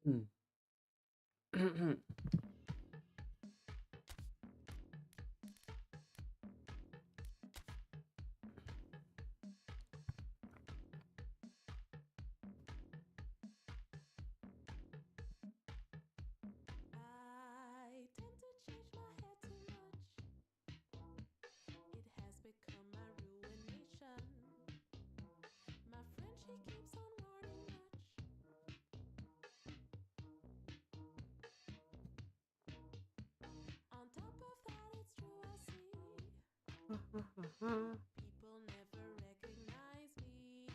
Mm. I tend to change my hair too much. It has become my ruination. My friend, she keeps on warning much. On top of that, it's true, I see. People never recognize me.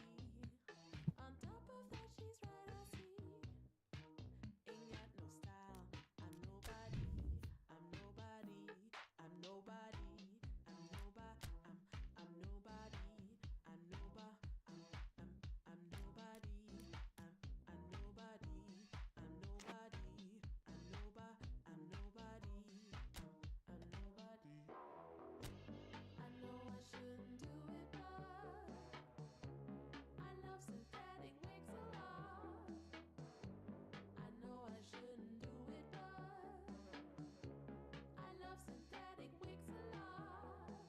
On top of that, she's right, I see. Ain't got no style. I'm nobody. I'm nobody. I'm nobody. I'm nobody. I'm nobody. I'm nobody. I'm nobody. I'm nobody. I'm nobody. I'm nobody. I'm nobody. I'm nobody. I know I shouldn't do it, but I love synthetic wigs a lot. I know I shouldn't do it, but I love synthetic wigs a lot.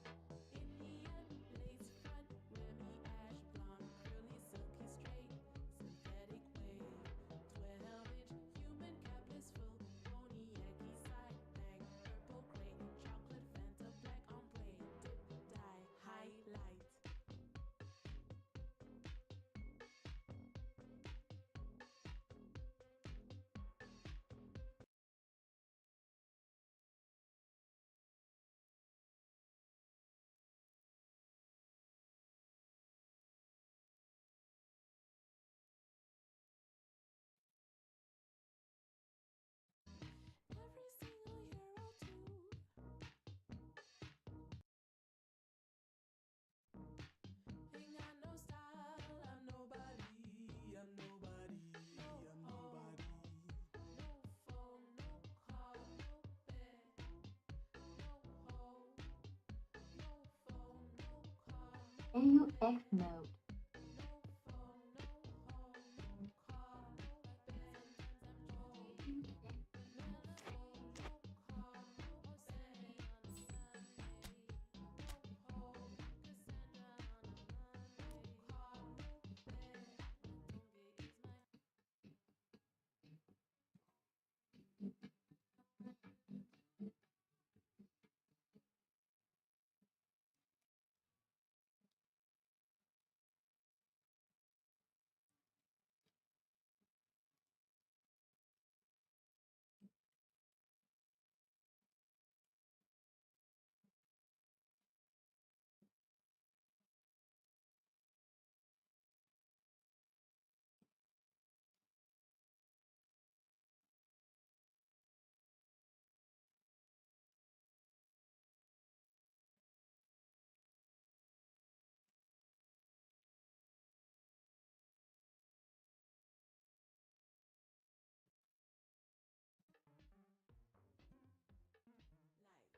Indian lace front, Remy ash blonde, curly, silky, straight, synthetic wave. 12-inch human capless full, pony Yankee side bag, purple gray, chocolate Fanta black ombre, dip dye highlight. Every single year or two, ain't got no style. I'm nobody. I'm nobody. I'm nobody. No phone, no car, no bed, no home. No phone, no car, no AUX mode. no phone, no home, no car, no bed. Sometimes I'm jolty. No phone, no car, no Sunday on a Sunday. No home, Cassandra on a Monday. No car, no bed. Don't get is my light.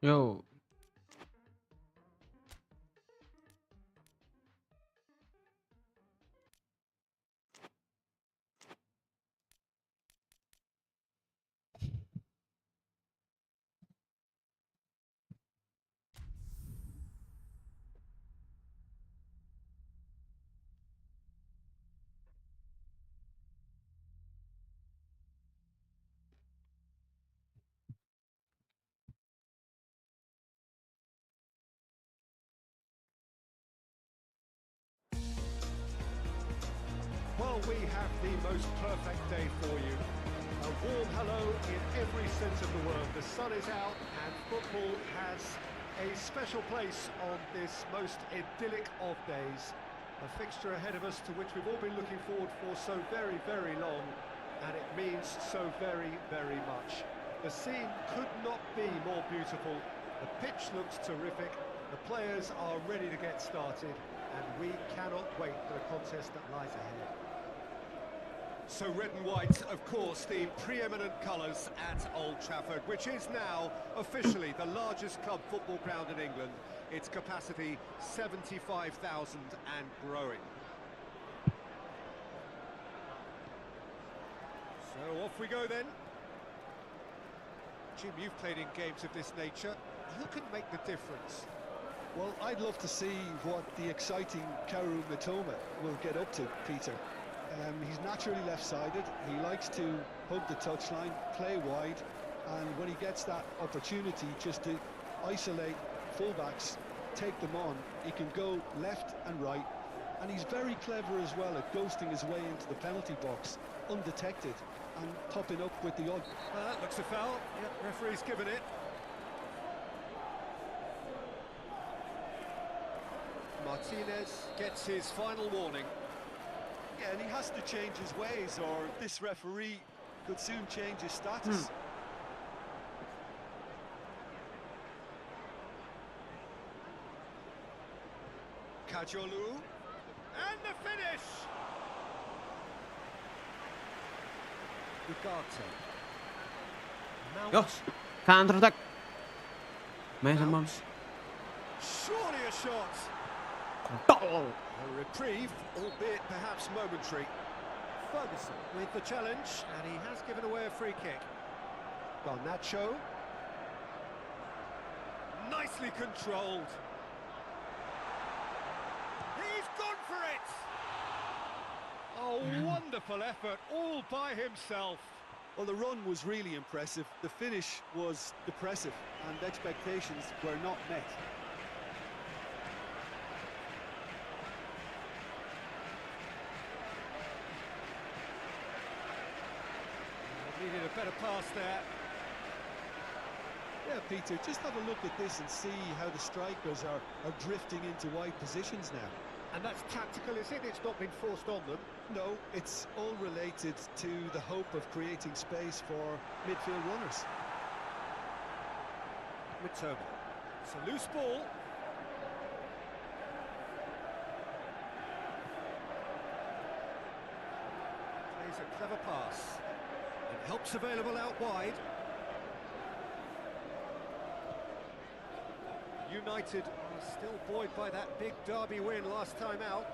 Yo, Well, we have the most perfect day for you. A warm hello in every sense of the word. The sun is out and football has a special place on this most idyllic of days. A fixture ahead of us to which we've all been looking forward for so very, very long, and it means so very, very much. The scene could not be more beautiful. The pitch looks terrific. The players are ready to get started, and we cannot wait for the contest that lies ahead. So red and white, of course, the preeminent colours at Old Trafford, which is now officially the largest club football ground in England. Its capacity 75,000 and growing. So off Off we go then. Jim, you've played in games of this nature. Who can make the difference? Well, I'd love to see what the exciting Kaoru Mitoma will get up to, Peter. He's naturally left-sided. He likes to hug the touchline, play wide, and when he gets that opportunity just to isolate fullbacks, take them on, he can go left and right, and he's very clever as well at ghosting his way into the penalty box, undetected, and topping up with the odd. That looks a foul. Yep, referee's given it. Martinez gets his final warning. Yeah, and he has to change his ways, or this referee could soon change his status. Kajolu, and the finish! Ugarte. Jos, counter attack. Mason Mount. Surely a shot. Goal. A reprieve, albeit perhaps momentary. Ferguson with the challenge, and he has given away a free kick. Garnacho. Nicely controlled. He's gone for it! Oh, wonderful effort, all by himself. Well, the run was really impressive. The finish was depressive, and expectations were not met. Needed a better pass there. Yeah, Peter, just have a look at this and see how the strikers are drifting into wide positions now. And that's tactical, is it? It's not been forced on them. No, it's all related to the hope of creating space for midfield runners. Mitoma. It's a loose ball. Plays a clever pass. And help's available out wide. United are still buoyed by that big derby win last time out.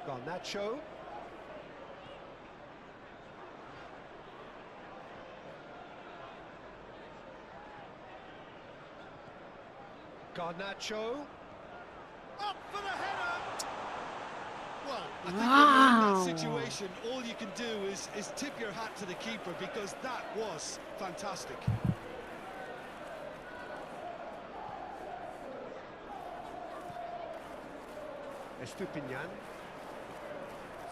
Garnacho. Garnacho. Up for the header! Well, I think when you're in that situation, all you can do is tip your hat to the keeper, because that was fantastic. Estupinian.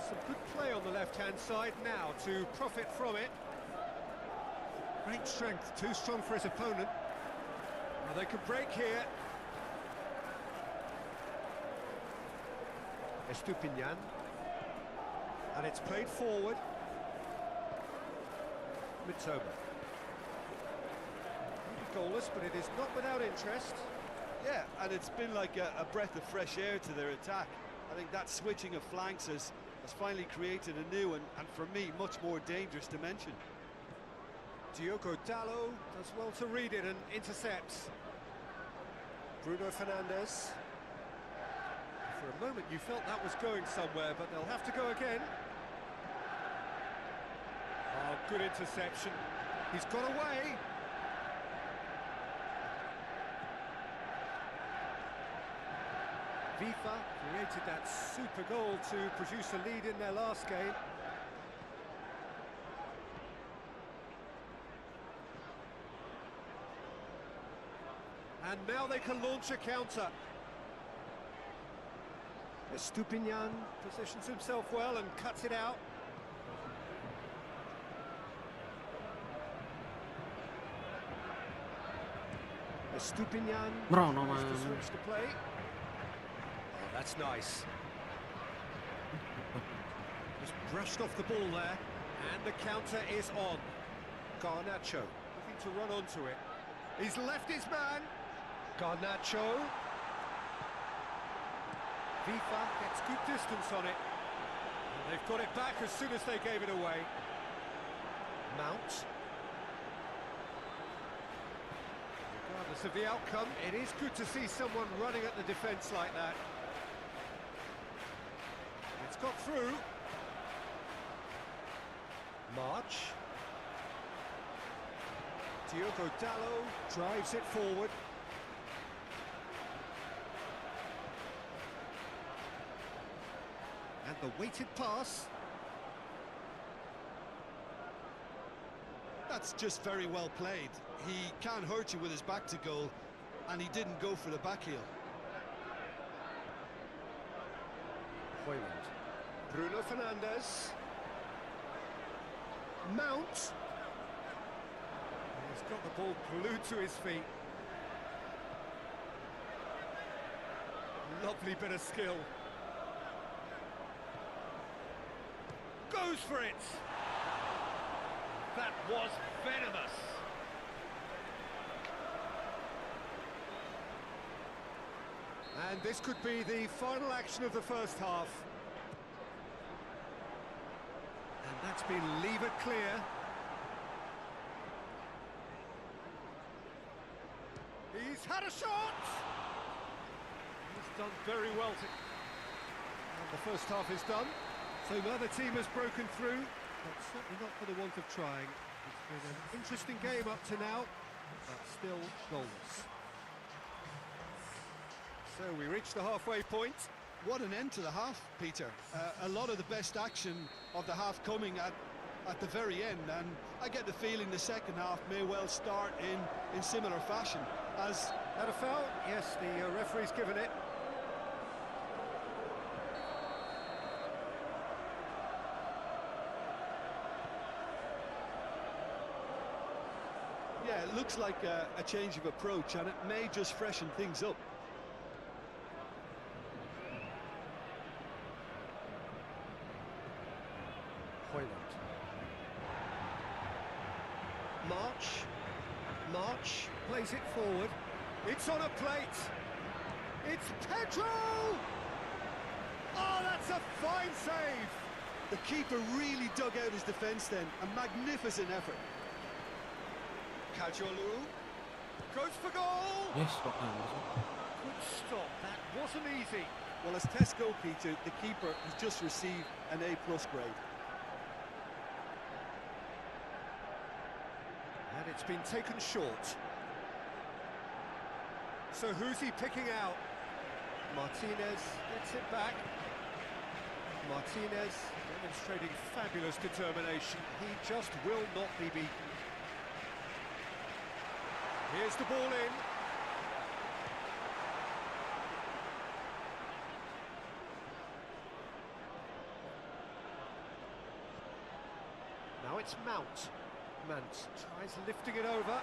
Some good play on the left-hand side now to profit from it. Great strength, too strong for his opponent. Well, they could break here. Estupinian. And it's played forward. Mitoma. Goalless, but it is not without interest. Yeah, and it's been like a breath of fresh air to their attack. I think that switching of flanks has finally created a new and for me, much more dangerous dimension. Diogo Dalot does well to read it and intercepts. Bruno Fernandes. For a moment you felt that was going somewhere, but they'll have to go again. Oh, good interception. He's got away. FIFA created that super goal to produce a lead in their last game. And now they can launch a counter. Estupinian positions himself well and cuts it out. Estupinian Bruno, tries man. to switch the play. Oh, that's nice. Just brushed off the ball there, and the counter is on. Garnacho looking to run onto it. He's left his man. Garnacho. FIFA gets good distance on it. And they've got it back as soon as they gave it away. Mount. Regardless of the outcome, it is good to see someone running at the defence like that. It's got through. March. Diogo Dallo drives it forward. And the weighted pass. That's just very well played. He can't hurt you with his back to goal, and he didn't go for the back heel. Hoyland. Bruno Fernandes. Mount. He's got the ball glued to his feet. Lovely bit of skill. Goes for it. That was venomous. And this could be the final action of the first half. And that's been levered clear. He's had a shot! He's done very well to... And the first half is done. So the other team has broken through, but certainly not for the want of trying. It's been an interesting game up to now, but still goals. So we reach the halfway point. What an end to the half, Peter. A lot of the best action of the half coming at the very end, and I get the feeling the second half may well start in similar fashion. As Had a foul? Yes, the referee's given it. yeah, it looks like a change of approach, and it may just freshen things up. Hoyland. March plays it forward. It's on a plate. It's Pedro! Oh, that's a fine save! The keeper really dug out his defence then. A magnificent effort. Kajolu Goes for goal! Yes, Scotland. Good stop, that wasn't easy. Well, as Tesco, Peter, the keeper has just received an A+ grade. And it's been taken short. So who's he picking out? Martinez gets it back. Martinez demonstrating fabulous determination. He just will not be beaten. Here's the ball in. Now it's Mount. Tries lifting it over.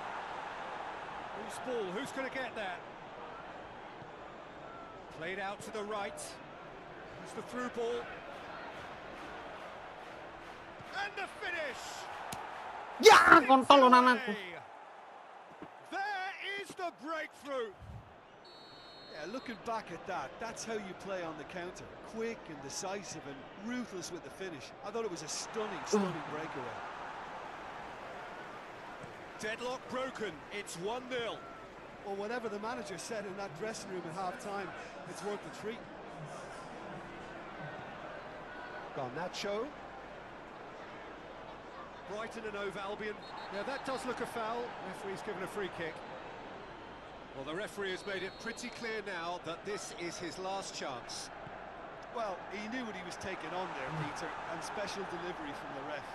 Whose ball? Who's going to get there? Played out to the right. Here's the through ball. And the finish! Ya, kontol anakku. There is the breakthrough. Yeah, looking back at that, that's how you play on the counter. Quick and decisive and ruthless with the finish. I thought it was a stunning breakaway. Deadlock broken. It's 1-0. Well, whatever the manager said in that dressing room at half-time, it's worth the treat. Garnacho. Brighton and Hove Albion. Yeah, that does look a foul. Referee's given a free kick. Well, the referee has made it pretty clear now that this is his last chance. Well, he knew what he was taking on there, Peter, and special delivery from the ref.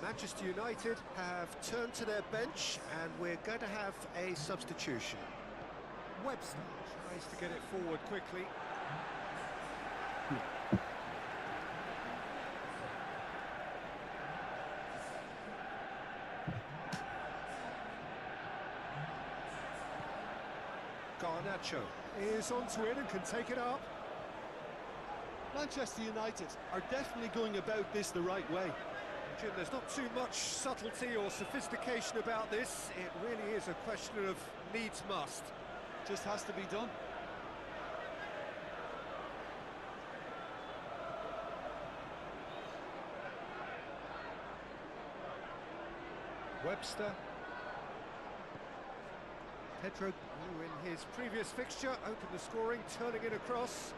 Manchester United have turned to their bench, and we're going to have a substitution. Webster tries to get it forward quickly. Garnacho is onto it and can take it up. Manchester United are definitely going about this the right way. Jim, there's not too much subtlety or sophistication about this. It really is a question of needs must. Just has to be done. Webster. Pedro, who in his previous fixture opened the scoring, turning it across.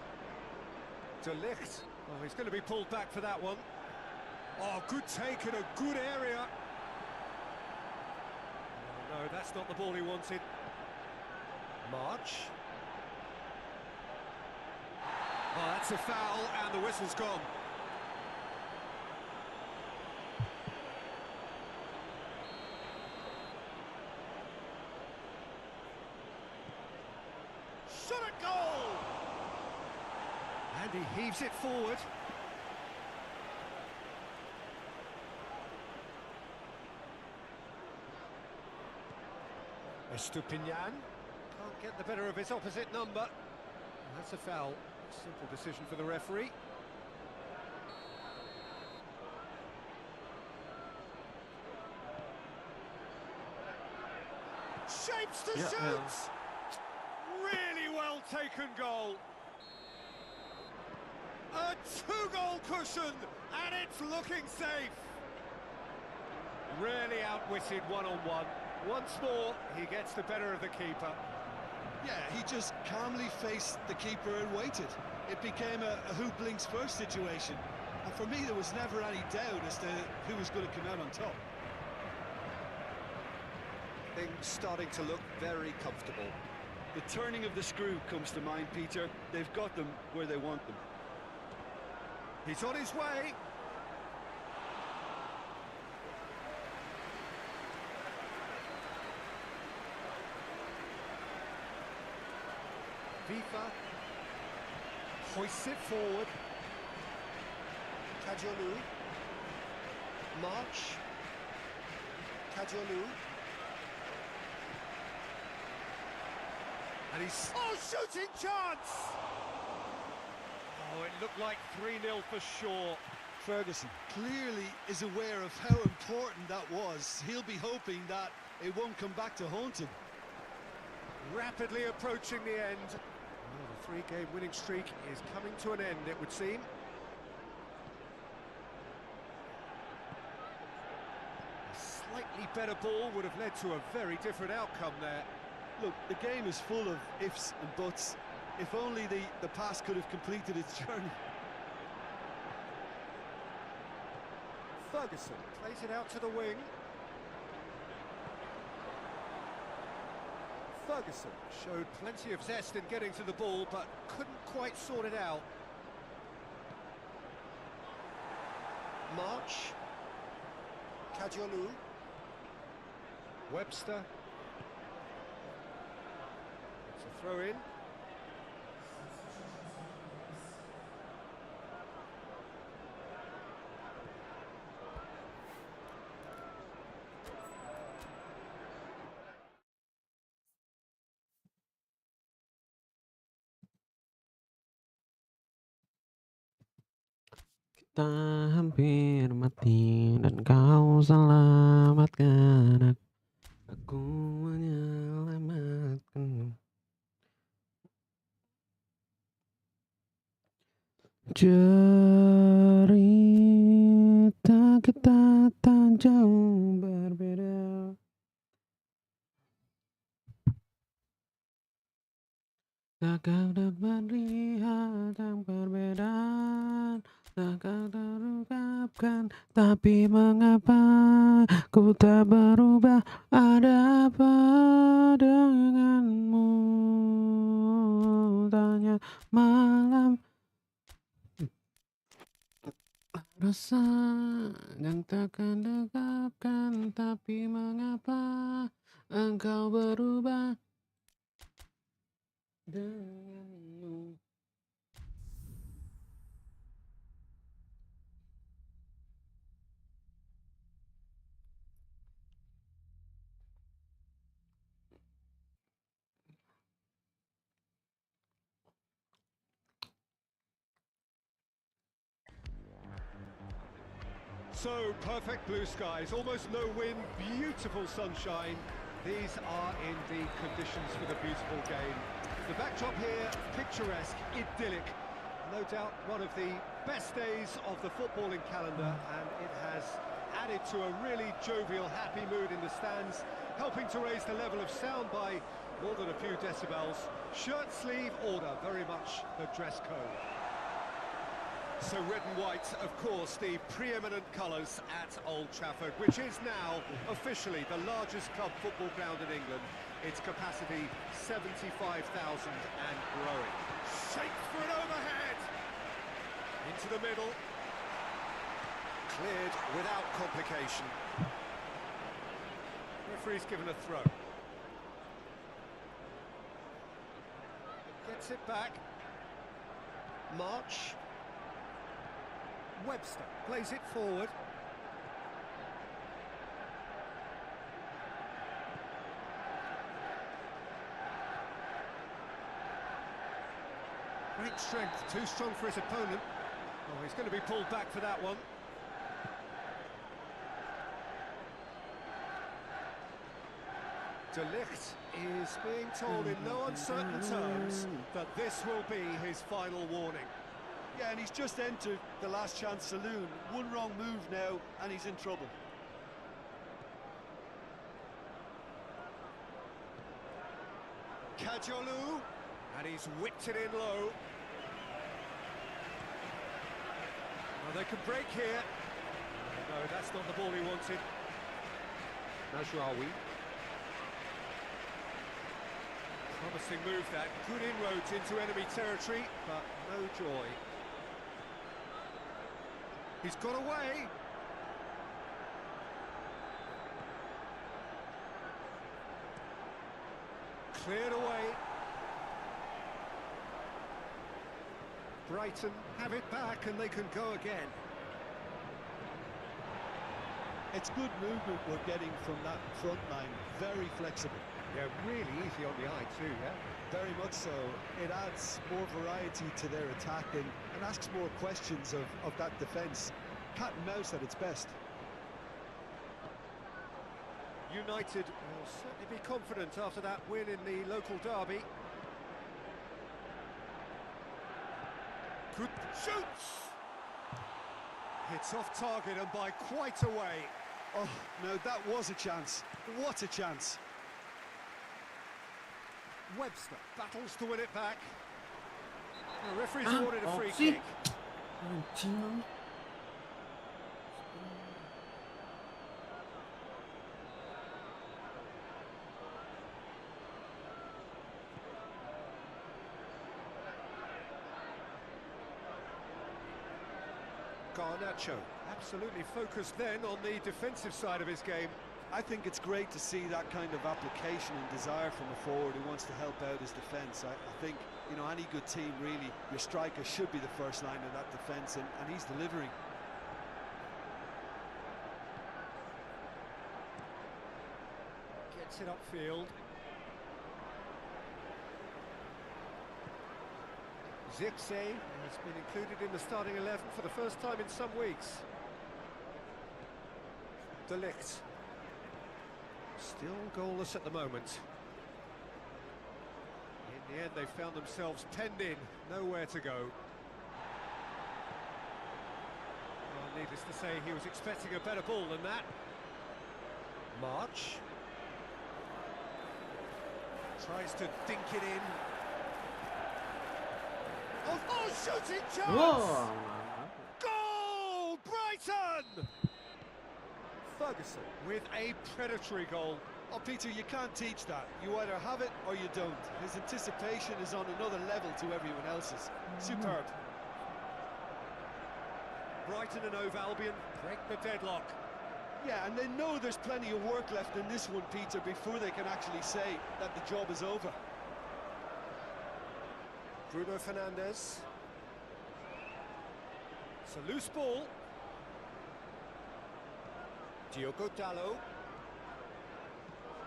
De Ligt. Oh, he's going to be pulled back for that one. Oh, good take in a good area. Oh, no, that's not the ball he wanted. March. Oh, that's a foul, and the whistle's gone. Shot at goal! And he heaves it forward. Estupinian can't get the better of his opposite number. That's a foul. Simple decision for the referee. Shapes to shoot! Really well taken goal. A two-goal cushion, and it's looking safe. Really outwitted one-on-one. Once more, he gets the better of the keeper. Yeah, he just calmly faced the keeper and waited. It became a who blinks first situation. And for me, there was never any doubt as to who was going to come out on top. Things starting to look very comfortable. The turning of the screw comes to mind, Peter. They've got them where they want them. He's on his way. FIFA hoists it forward. Kajolu. March. Kajolu. And he's... Oh, shooting chance! Oh, it looked like 3-0 for sure. Ferguson clearly is aware of how important that was. He'll be hoping that it won't come back to haunt him. Rapidly approaching the end. Well, the three-game winning streak is coming to an end, it would seem. A slightly better ball would have led to a very different outcome there. Look, the game is full of ifs and buts. If only the pass could have completed its journey. Ferguson plays it out to the wing. Ferguson showed plenty of zest in getting to the ball, but couldn't quite sort it out. March. Kajolu. Webster. It's a throw-in. Kita hampir mati dan kau selamatkan aku menyelamatkan. Cerita kita tak jauh berbeda. Tak kau dapat lihat yang perbedaan, tak kau terungkapkan, tapi mengapa ku tak berubah? Ada apa denganmu? Tanya malam. Rasa yang takkan dekapkan, tapi mengapa engkau berubah denganmu? So, perfect blue skies, almost no wind, beautiful sunshine. These are indeed conditions for the beautiful game. The backdrop here, picturesque, idyllic. No doubt one of the best days of the footballing calendar, and it has added to a really jovial, happy mood in the stands, helping to raise the level of sound by more than a few decibels. Shirt sleeve order, very much the dress code. So red and white, of course, the preeminent colours at Old Trafford, which is now officially the largest club football ground in England. Its capacity 75,000 and growing. Shaped for an overhead! Into the middle. Cleared without complication. Referee's given a throw. Gets it back. March. Webster plays it forward. Great strength, too strong for his opponent. Oh, he's going to be pulled back for that one. De Ligt is being told in no uncertain terms that this will be his final warning. Yeah, and he's just entered the last chance saloon. One wrong move now, and he's in trouble. Kajolu, and he's whipped it in low. Well, they can break here. No, that's not the ball he wanted. Najraoui. Promising move that. Good inroads into enemy territory, but no joy. He's got away. Cleared away. Brighton have it back and they can go again. It's good movement we're getting from that front line. Very flexible. Yeah, really easy on the eye too, yeah? Very much so. It adds more variety to their attack and asks more questions of that defence. Cat and mouse at its best. United will certainly be confident after that win in the local derby. Good shoots! Hits off target and by quite a way. Oh, no, that was a chance. What a chance. Webster battles to win it back. The referee's awarded a free kick. Anjing. Garnacho absolutely focused then on the defensive side of his game. I think it's great to see that kind of application and desire from a forward who wants to help out his defence. I think, you know, any good team, really, your striker should be the first line of that defence, and he's delivering. Gets it upfield. Zirkzee has been included in the starting 11 for the first time in some weeks. De Ligt. Still goalless at the moment. In the end, they found themselves penned in, nowhere to go. Well, needless to say, he was expecting a better ball than that. March. Tries to dink it in. Oh, shooting chance! Whoa. Goal! Brighton! Ferguson with a predatory goal. Oh, Peter, you can't teach that. You either have it or you don't. His anticipation is on another level to everyone else's. Superb. Brighton and Hove Albion break the deadlock. Yeah, and they know there's plenty of work left in this one, Peter, before they can actually say that the job is over. Bruno Fernandes. It's a loose ball. Diogo Dalot.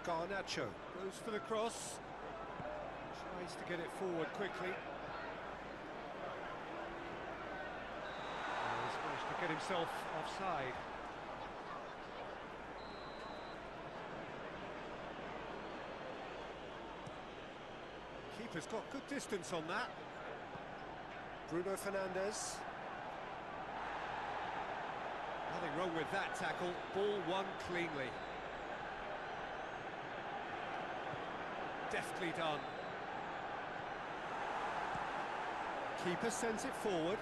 Garnacho goes for the cross. Tries to get it forward quickly. He's managed to get himself offside. Keeper's got good distance on that. Bruno Fernandes. Nothing wrong with that tackle. Ball won cleanly. Deftly done. Keeper sends it forward.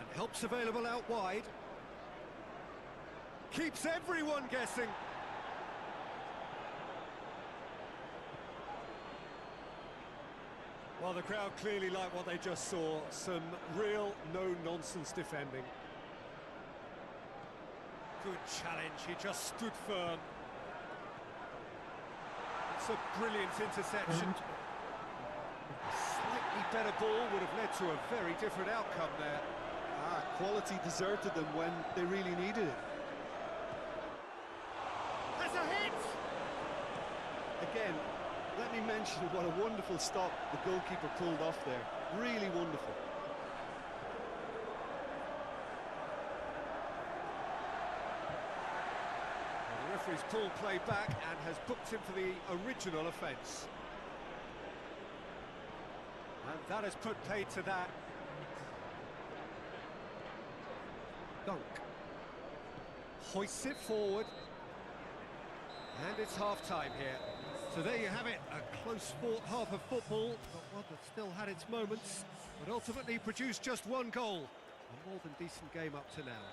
And help's available out wide. Keeps everyone guessing. Well, the crowd clearly like what they just saw. Some real no-nonsense defending. Good challenge, he just stood firm. It's a brilliant interception. Slightly better ball would have led to a very different outcome there. Quality deserted them when they really needed it. Has a hit! Again, let me mention what a wonderful stop the goalkeeper pulled off there. Really wonderful. Well, the referee's pulled play back and has booked him for the original offence. And that has put paid to that. Dunk. Hoists it forward. And it's half-time here. So there you have it, a close-fought half of football, but one that still had its moments, but ultimately produced just one goal. A more than decent game up to now.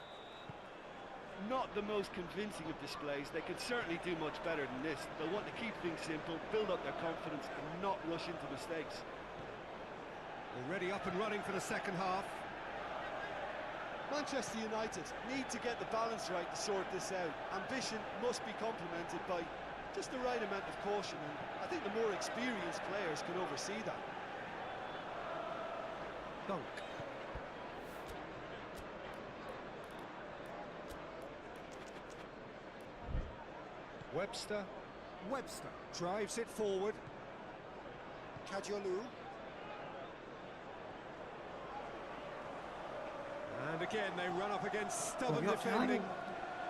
Not the most convincing of displays. They could certainly do much better than this. They'll want to keep things simple, build up their confidence and not rush into mistakes. Already up and running for the second half. Manchester United need to get the balance right to sort this out. Ambition must be complemented by just the right amount of caution, and I think the more experienced players can oversee that. Dunk. Webster drives it forward. Kadiolu. And again, they run up against stubborn defending.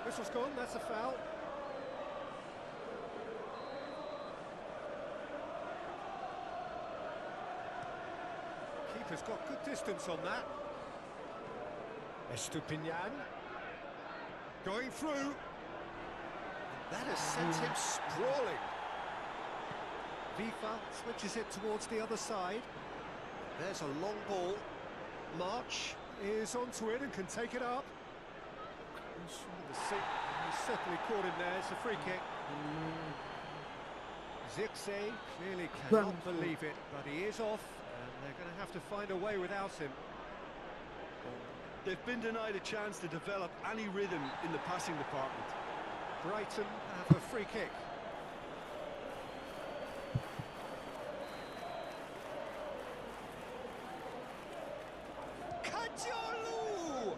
Whistle's gone, that's a foul. Keeper's got good distance on that. Estupinian. Going through. That has sent him sprawling. Vifa switches it towards the other side. There's a long ball. March is onto it and can take it up. He's certainly caught him there. It's a free kick. Zirkzee clearly cannot believe it, but he is off, and they're going to have to find a way without him. They've been denied a chance to develop any rhythm in the passing department. Brighton have a free kick. Kadiolu!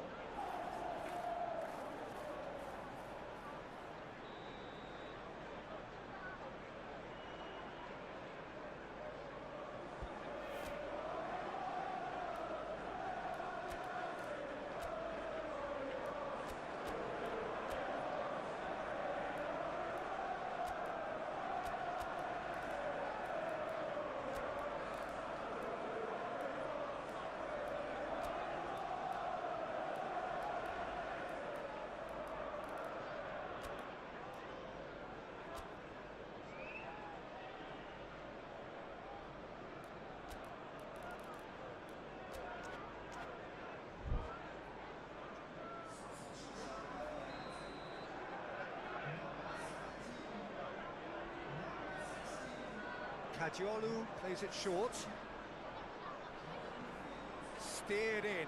Kadiolu plays it short. Steered in.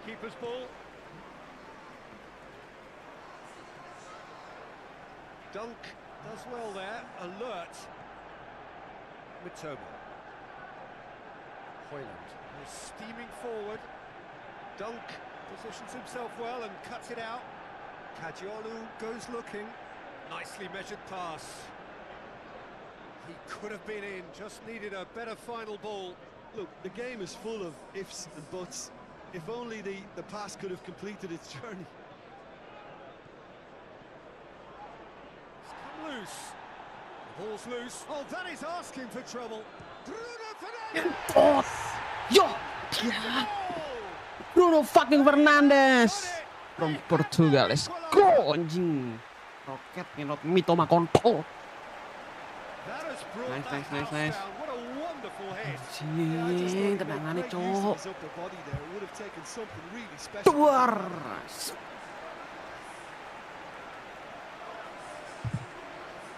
Keeper's ball. Dunk does well there. Alert. Mitoma. Hoyland is steaming forward. Dunk positions himself well and cuts it out. Kadiolu goes looking. Nicely measured pass. He could have been in, just needed a better final ball. Look, the game is full of ifs and buts. If only the pass could have completed its journey. It's come loose. Ball's loose. Oh, that is asking for trouble. Bruno Oh, Fernandes. yo, Goal! Bruno fucking Fernandes from Portugal. Let's go, anjing. Roket ngelot Mitoma kontrol. That has brought Nice, that nice, nice, house nice. down. What a wonderful hit. Yeah, I just thought Anjing, he made tendangannya great use of cowok. his upper body there. It would have taken something really special. Duar.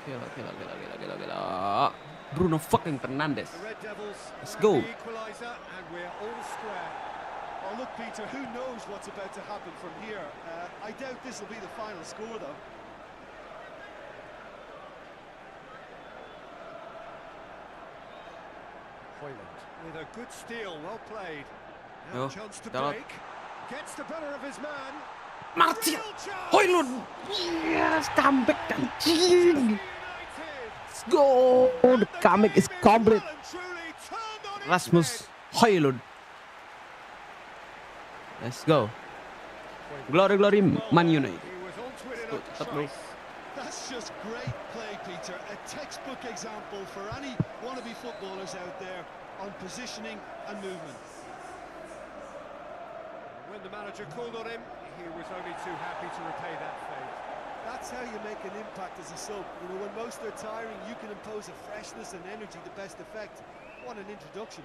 Gila. Bruno fucking Fernandes. The Red Devils Let's grab go. the equaliser and we're all square. Oh, look, Peter, who knows what's about to happen from here? I doubt this will be the final score, though. Hoyland with a good steal, well played. Yo, Now a chance to Dalot. break. Gets the better of his man. Martial. Real chance. Højlund. Yes, comeback anjing. United. Let's go. The comeback is complete. Well and truly turned on its Rasmus head. Højlund. Let's go. Glory, glory, Man United. He was onto it in Good, a that move. trice. That's just great play, Peter. A textbook example for any wannabe footballers out there on positioning and movement. When the manager called on him, he was only too happy to repay that favour. That's how you make an impact as a sub. You know, when most are tiring, you can impose a freshness and energy to best effect. What an introduction.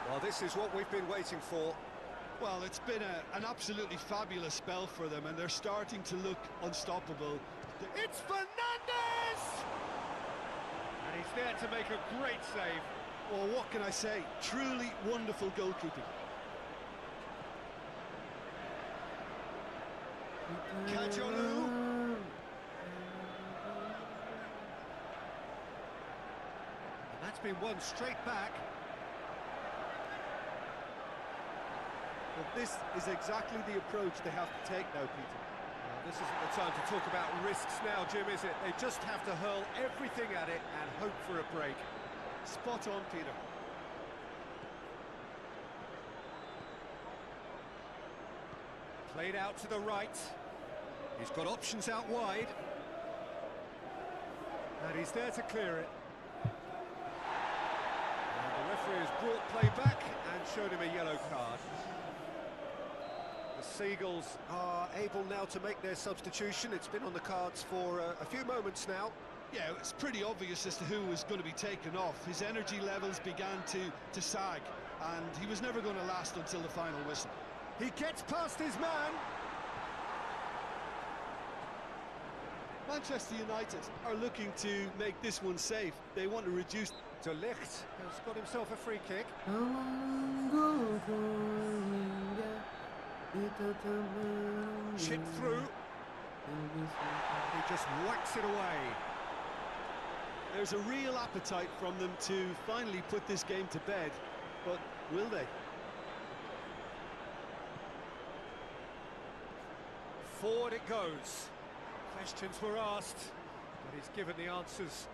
Well, this is what we've been waiting for. Well, it's been an absolutely fabulous spell for them, and they're starting to look unstoppable. It's Fernandes! And he's there to make a great save. Well, what can I say? Truly wonderful goalkeeping. Kajolu. And that's been won straight back. Well, this is exactly the approach they have to take now, Peter. Well, this isn't the time to talk about risks now, Jim, is it? They just have to hurl everything at it and hope for a break. Spot on, Peter. Played out to the right. He's got options out wide. And he's there to clear it. And the referee has brought play back and showed him a yellow card. The Seagulls are able now to make their substitution. It's been on the cards for a few moments now. Yeah, it's pretty obvious as to who was going to be taken off. His energy levels began to sag, and he was never going to last until the final whistle. He gets past his man. Manchester United are looking to make this one safe. They want to reduce... De Ligt has got himself a free kick. Chipped through. He just whacks it away. There's a real appetite from them to finally put this game to bed, but will they? Forward it goes. Questions were asked, but he's given the answers.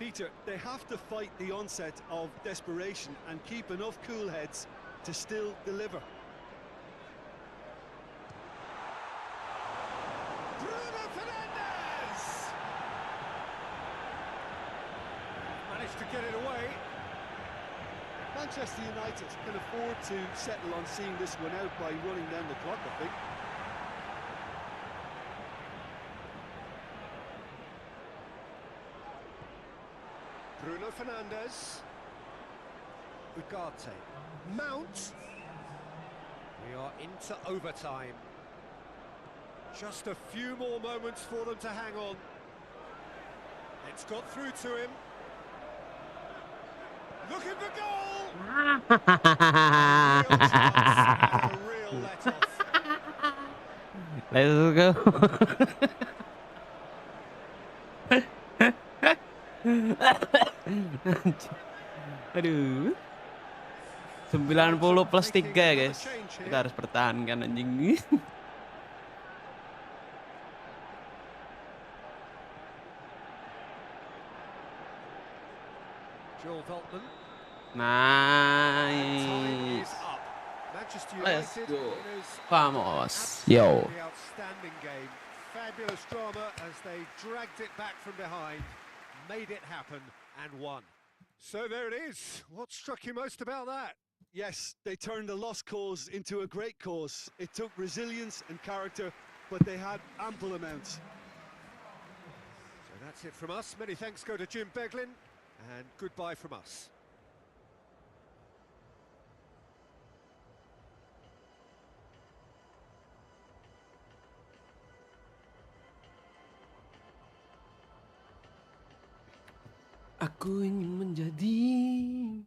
Peter, they have to fight the onset of desperation and keep enough cool heads to still deliver. Bruno Fernandes! Managed to get it away. Manchester United can afford to settle on seeing this one out by running down the clock, I think. Bruno Fernandes. Ugarte. Mount. We are into overtime. Just a few more moments for them to hang on. It's got through to him. Looking for goal! Real chance and a real let-off. Let's go. Aduh. 90 plus 3 guys. Kita harus pertahankan anjing. Joel Veltman. Nice. Is up. Manchester Let's United go. winners. Vamos. Absolutely Yo. outstanding game. Fabulous drama as they dragged it back from behind, made it happen and won. So there it is. What struck you most about that? Yes, they turned a lost cause into a great cause. It took resilience and character, but they had ample amounts. So that's it from us. Many thanks go to Jim Beglin, and goodbye from us. Aku ingin menjadi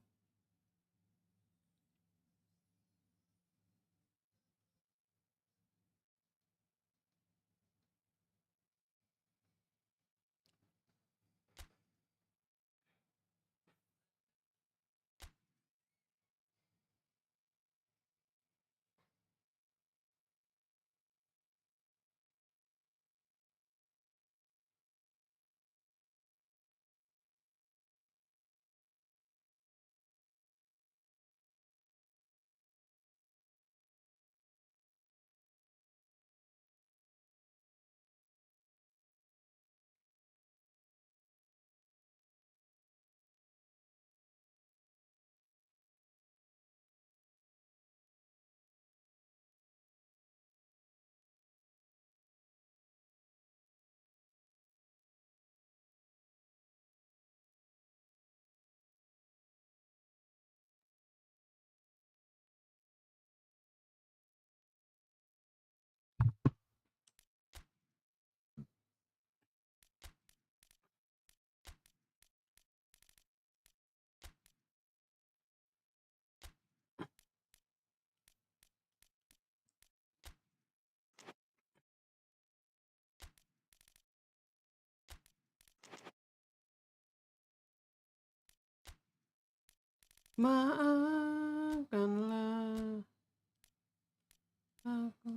maafkanlah aku.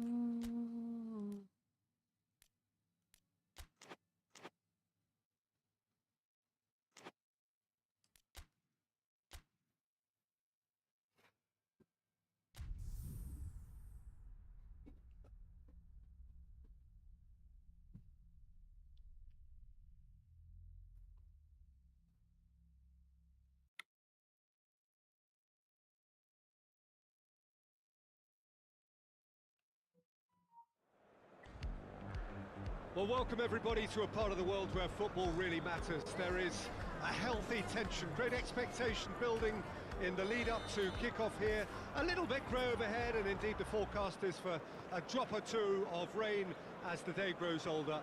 Well, welcome everybody to a part of the world where football really matters. There is a healthy tension, great expectation building in the lead up to kick-off here. A little bit grey overhead, and indeed the forecast is for a drop or two of rain as the day grows older.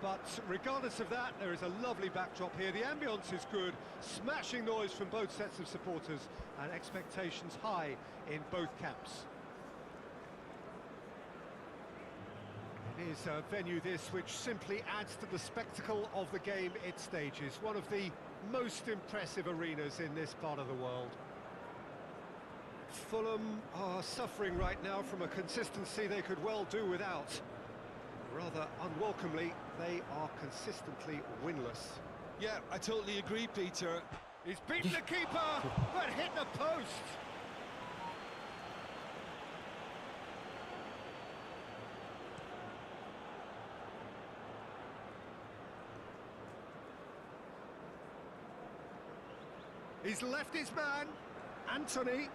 But regardless of that, there is a lovely backdrop here. The ambience is good, smashing noise from both sets of supporters, and expectations high in both camps. It is a venue this which simply adds to the spectacle of the game it stages. One of the most impressive arenas in this part of the world. Fulham are suffering right now from a consistency they could well do without. Rather unwelcomely, they are consistently winless. Yeah, I totally agree, Peter. He's beaten the keeper, but hit the post. He's left his man, Anthony.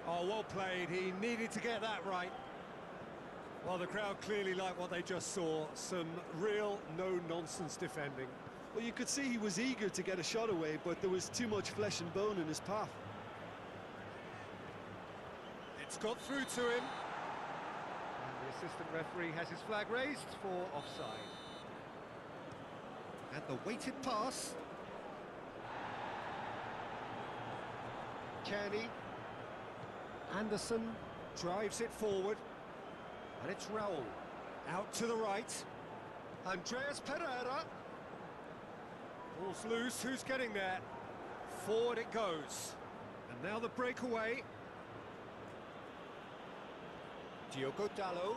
Oh, well played. He needed to get that right. Well, the crowd clearly liked what they just saw. Some real no-nonsense defending. Well, you could see he was eager to get a shot away, but there was too much flesh and bone in his path. It's got through to him. And the assistant referee has his flag raised for offside. And the weighted pass. Kearney. Anderson drives it forward. And it's Raul. Out to the right. Andreas Pereira. Ball's loose, who's getting there? Forward it goes. And now the breakaway. Diogo Dalot.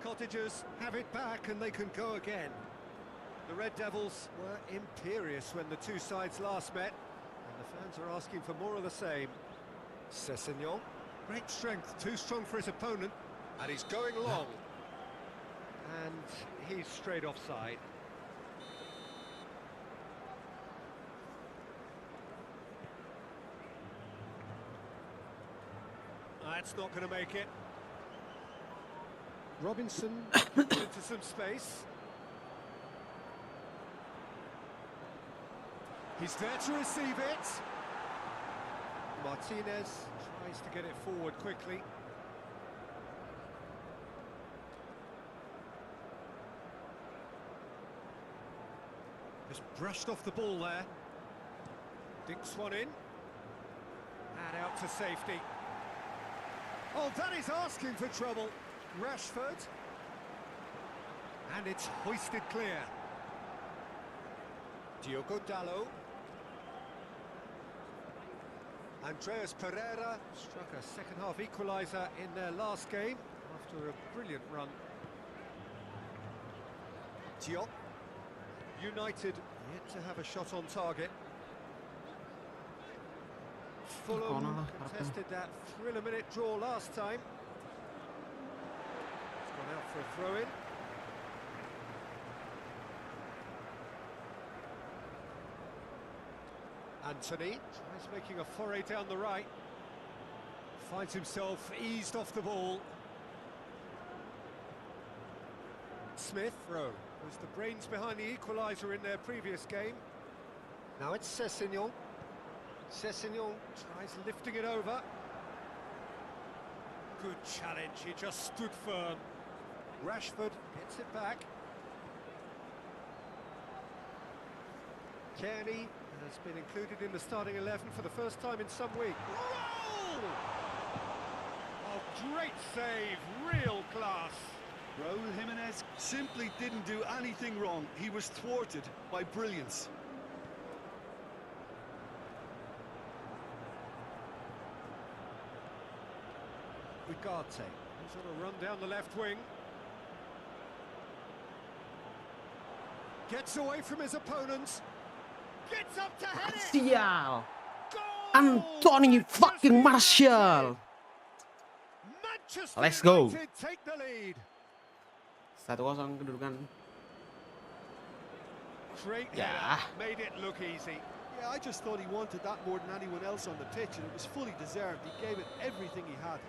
cottagers have it back and they can go again. The Red Devils were imperious when the two sides last met, and the fans are asking for more of the same. Sessegnon, great strength, too strong for his opponent, and he's going long. And he's straight offside. That's not going to make it. Robinson into some space. He's there to receive it. Martinez tries to get it forward quickly. Just brushed off the ball there. Dinks one in. And out to safety. Oh, that is asking for trouble. Rashford. And it's hoisted clear. Diogo Dalot. Andreas Pereira struck a second-half equaliser in their last game after a brilliant run. Diop. United yet to have a shot on target. Fulham contested that thriller-minute draw last time. It's gone out for a throw-in. Anthony tries making a foray down the right. Finds himself eased off the ball. Smith was the brains behind the equaliser in their previous game. Now it's Sessegnon. Sessegnon tries lifting it over. Good challenge, he just stood firm. Rashford gets it back. Kearney has been included in the starting 11 for the first time in some week. Roll! Oh, great save, real class. Raul Jimenez simply didn't do anything wrong. He was thwarted by brilliance. Ugarte, he's on a run down the left wing. Gets away from his opponents. Gets up to head it. Sial. Goal! Anthony fucking Martial. Manchester Let's go. United take the lead. 1-0 kedudukan. Great Yeah. header, made it look easy. Yeah, I just thought he wanted that more than anyone else on the pitch, and it was fully deserved. He gave it everything he had.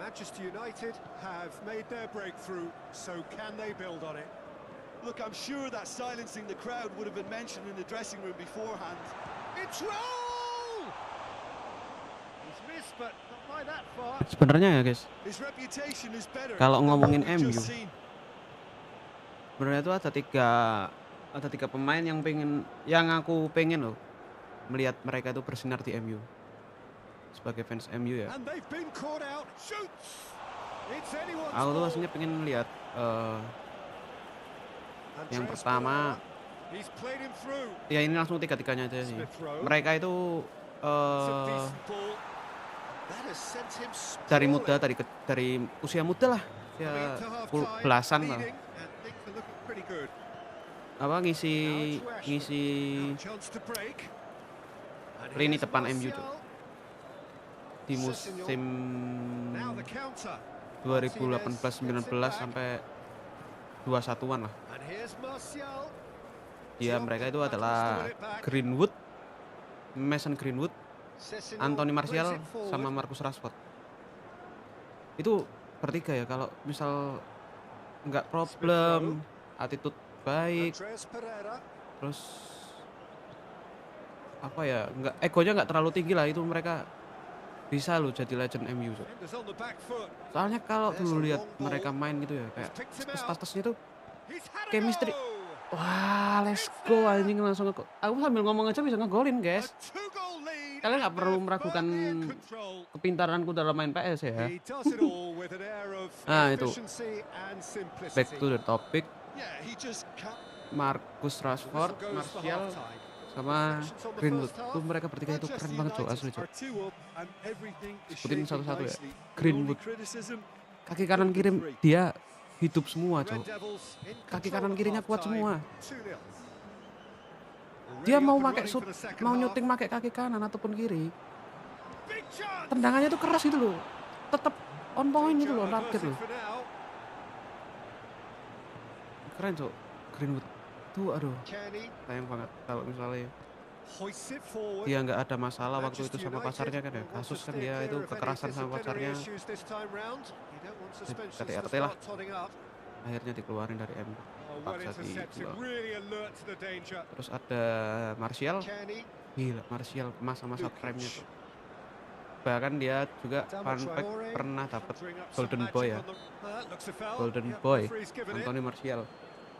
Manchester United have made their breakthrough, so can they build on it? Look, I'm sure that silencing the crowd would have been mentioned in the dressing room beforehand. It's Raul! He's missed, but not by that far. Sebenarnya ya guys, His reputation is better. kalau than ngomongin what we've MU, just seen. sebenarnya itu ada tiga pemain yang aku pengen loh melihat mereka itu bersinar di MU. Sebagai fans MU ya. And they've been caught out. Shoots. It's anyone's Aku tuh ball. aslinya pengen lihat yang Andreas pertama, Pereira. He's played him through. ya ini langsung tiga-tiganya aja sih. Smith Rowe. Mereka itu It's a decent ball. That has sent him dari muda, sprawling. dari usia muda lah, I mean, ya to half-time, belasan lah. leading, and things are looking pretty good. Apa ngisi Now it's Rashford. Now chance to break. And lini here's depan MU tuh Martial. di musim Now the counter. 2018-19 sampai 21-an lah. And here's Martial. Ya mereka itu adalah Greenwood, Mason Greenwood, Sessegnon Anthony plays Martial, it forward. sama Marcus Rashford. Itu bertiga ya, kalau misal nggak problem, attitude baik, Andreas Pereira. terus apa ya, nggak egonya nggak terlalu tinggi lah, itu mereka bisa loh jadi legend MU. So. Defenders on the back foot. Soalnya kalau dulu lihat mereka main gitu ya, kayak statusnya tuh He's had a chemistry. go. Wah, let's go anjing, langsung aku sambil ngomong aja bisa ngegolin A guys. two-goal lead. Kalian nggak and perlu they're meragukan firmly in control. kepintaranku dalam main PS ya. He does it all with an air of Ah, itu. efficiency and simplicity. Back to the topic, Yeah, he just can't. Marcus Rashford, Whistle goes for Martial, half-time. sama Greenwood. Tuh mereka bertiga itu keren banget, Cok, asli, Cok. Are two up and everything is Sebutin shaping satu-satu ya. nicely. The Greenwood. only criticism, Kaki kanan kiri dia hidup semua, Cok. Kaki kanan kirinya kuat semua. Dia mau nyuting pakai kaki kanan ataupun kiri. Tendangannya tuh keras gitu loh. Tetap on point gitu loh, target loh. Keren, Cok. Greenwood tuh aduh. Sayang banget kalau misalnya dia nggak ada masalah waktu itu sama pacarnya kan ya. Kasus kan dia itu kekerasan sama pacarnya. KTRT lah. Akhirnya dikeluarin dari MU. Paksa dijual. Terus ada Martial. Gila, Martial masa-masa prime-nya tuh. Bahkan dia juga pernah dapat Golden Boy ya. Golden Boy Anthony Martial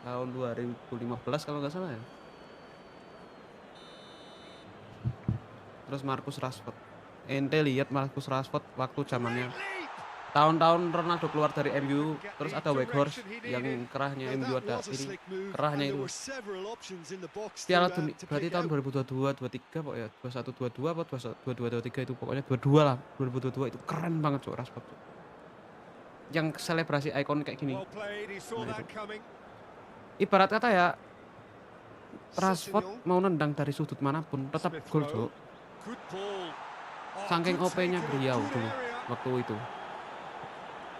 tahun 2015 kalau nggak salah ya. Terus Marcus Rashford. Ente lihat Marcus Rashford waktu zamannya tahun-tahun Ronaldo keluar dari MU, terus ada Weghorst yang kerahnya MU ada ini, kerahnya itu Piala Dunia berarti tahun 2022, 23 pokoknya 21, 22 apa 22, 23 itu pokoknya 22 lah, 2022 itu keren banget Cok Rashford. Yang selebrasi ikon kayak gini. Nah, itu. Ibarat kata ya Rashford mau nendang dari sudut manapun tetap gol Cok. Saking OP-nya beliau dulu waktu itu.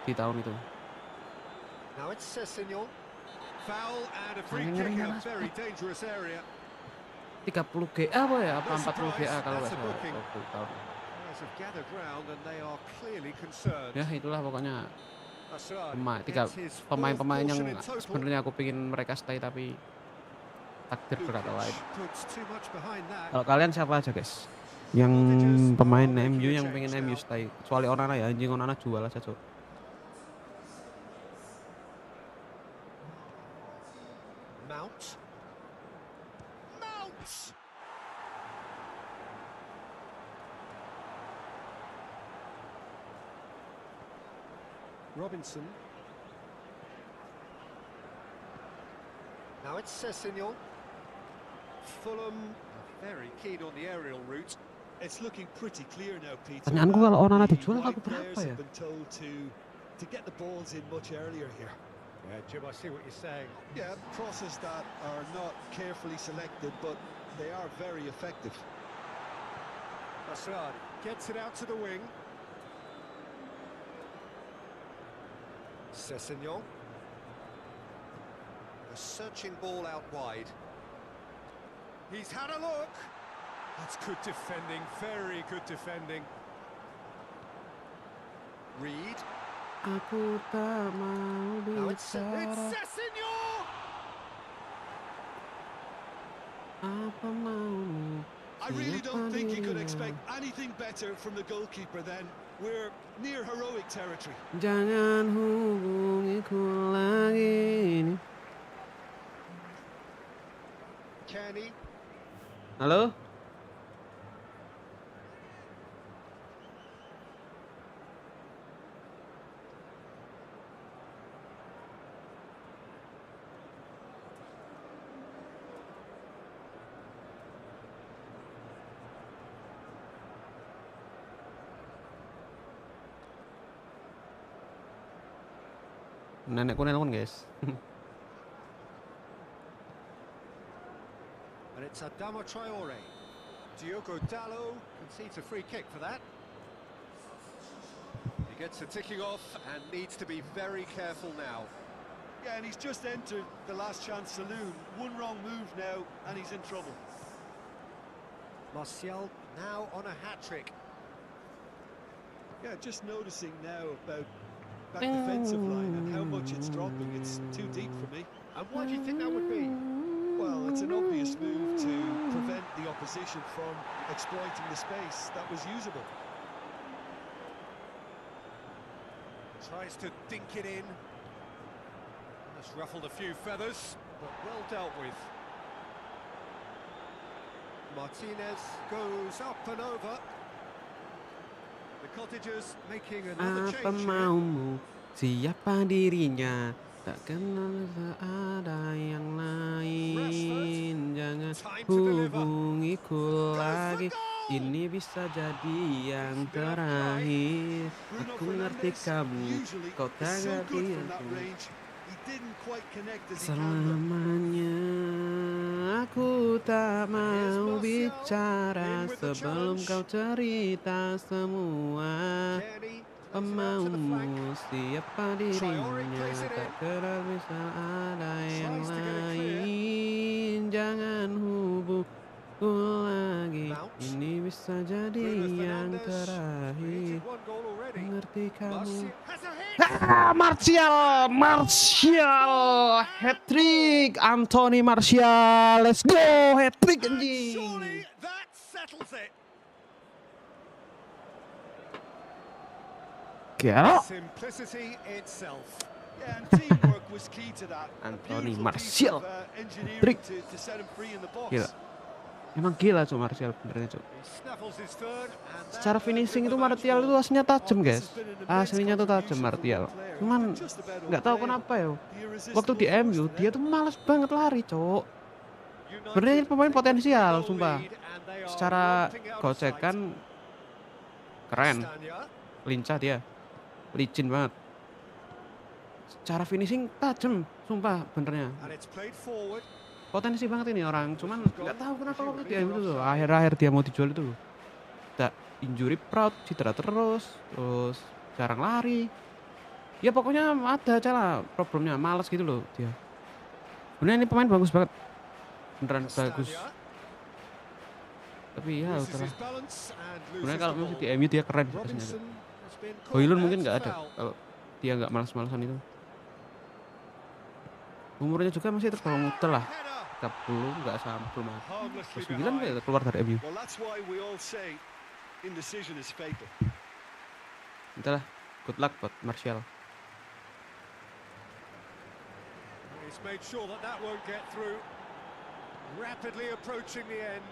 Di tahun itu. Saking ngerinya Rashford. 30 GA apa ya? Apa 40 GA kalau nggak salah waktu tahun. Ya itulah pokoknya pemain-pemain yang sebenarnya aku pingin mereka stay tapi takdir berkata lain. Kalau kalian siapa aja guys? Yang pemain MU yang pengen MU stay, kecuali Onana ya, anjing Onana jual aja Cok. Mount. Robinson. Now it's Sessegnon. Fulham very keen on the aerial route. It's looking pretty clear now, Peter. Pertanyaanku kalau Onana dijual aku berapa ya? To get the balls in much earlier here. Yeah, Jim, I see what you're saying. Yeah, crosses that are not carefully selected, but they are very effective. Assad gets it out to the wing. Sessegnon. A searching ball out wide. He's had a look. That's good defending, very good defending. Reed. Aku tak mau bicara. It's Sessegnon! Apa maumu? I really don't think you could expect anything better from the goalkeeper then. We're near heroic territory. Jangan hubungiku lagi. Kenny. Halo? Nenekku nelpon guys. And it's Adama Traore. Diogo Dalot concedes a free kick for that. He gets the ticking off and needs to be very careful now. Yeah, and he's just entered the last chance saloon. One wrong move now and he's in trouble. Martial now on a hat-trick. Yeah, just noticing now about that defensive line and how much it's dropping. It's too deep for me. And why do you think that would be? Well, it's an obvious move to prevent the opposition from exploiting the space that was usable. Tries to dink it in. That's ruffled a few feathers, but well dealt with. Martinez goes up and over. The Cottagers making another Apa change here. maumu? Siapa dirinya? Tak kenal tak ada yang lain. Jangan Time to deliver. hubungiku Goes for lagi. goal. Ini bisa jadi yang It's a bit offside. terakhir. Bruno Aku mengerti Fernandes kamu. usually Kau is so tak good ngerti from that aku. range. He didn't quite connect as he can though. Selamanya aku tak Here's mau Martial bicara in with the sebelum challenge. kau cerita semua. Kenny plays it out to the flank. Pemaumu siapa Traore dirinya, plays it in. tak kenal bisa ada yang Tries to get it clear. lain. Jangan hubungku lagi, Mount. ini bisa jadi Bruno yang Fernandes terakhir. created one goal already. Mengerti kamu. Martial has a hit. Martial, hat-trick, Anthony Martial, let's go, hat-trick And anjing. surely that settles it. Gila. Simplicity itself. Yeah, and teamwork was key to that. A Anthony beautiful piece Martial. of engineering Trick. to set him free in the box. Gila. Emang gila Cuk Martial benernya Cuk. He snaffles his third and that Secara earns finishing him itu the match Martial itu ball. aslinya tajam Oh, this guys. has been an immense Aslinya tuh tajam contribution Martial. from one player. Cuman He's been just about nggak tahu unplayable. kenapa ya. The Waktu di irresistible force MU today. dia tuh males banget lari Cuk. Sebenarnya ini United pemain take a potensial, 3-goal sumpah. lead and they are Secara romping out of gocekan keren, sight. Stanya. lincah dia, licin banget. Secara finishing tajam, sumpah benernya. And it's played forward. Potensi banget ini orang, cuman nggak tahu kenapa waktu di MU itu loh. Akhir-akhir dia mau dijual itu loh. Tak injury proud, cedera terus jarang lari. Ya pokoknya ada aja lah problemnya, males gitu loh dia. Sebenarnya ini pemain bagus banget, beneran bagus. Stanya Tapi ya loses udahlah. his balance and Sebenarnya loses kalau the masih di ball. MU dia keren sih aslinya. Robinson has been called Hoylund there, mungkin it's nggak a ada foul. kalau dia nggak males-malesan itu. Umurnya juga masih tergolong muda lah, Header 30 nggak sampai belum ada. harmlessly 9 behind. kayak keluar dari MU. Well, that's why we all say indecision is fatal. Entahlah, good luck buat Martial. He's made sure that that won't get through. Rapidly approaching the end.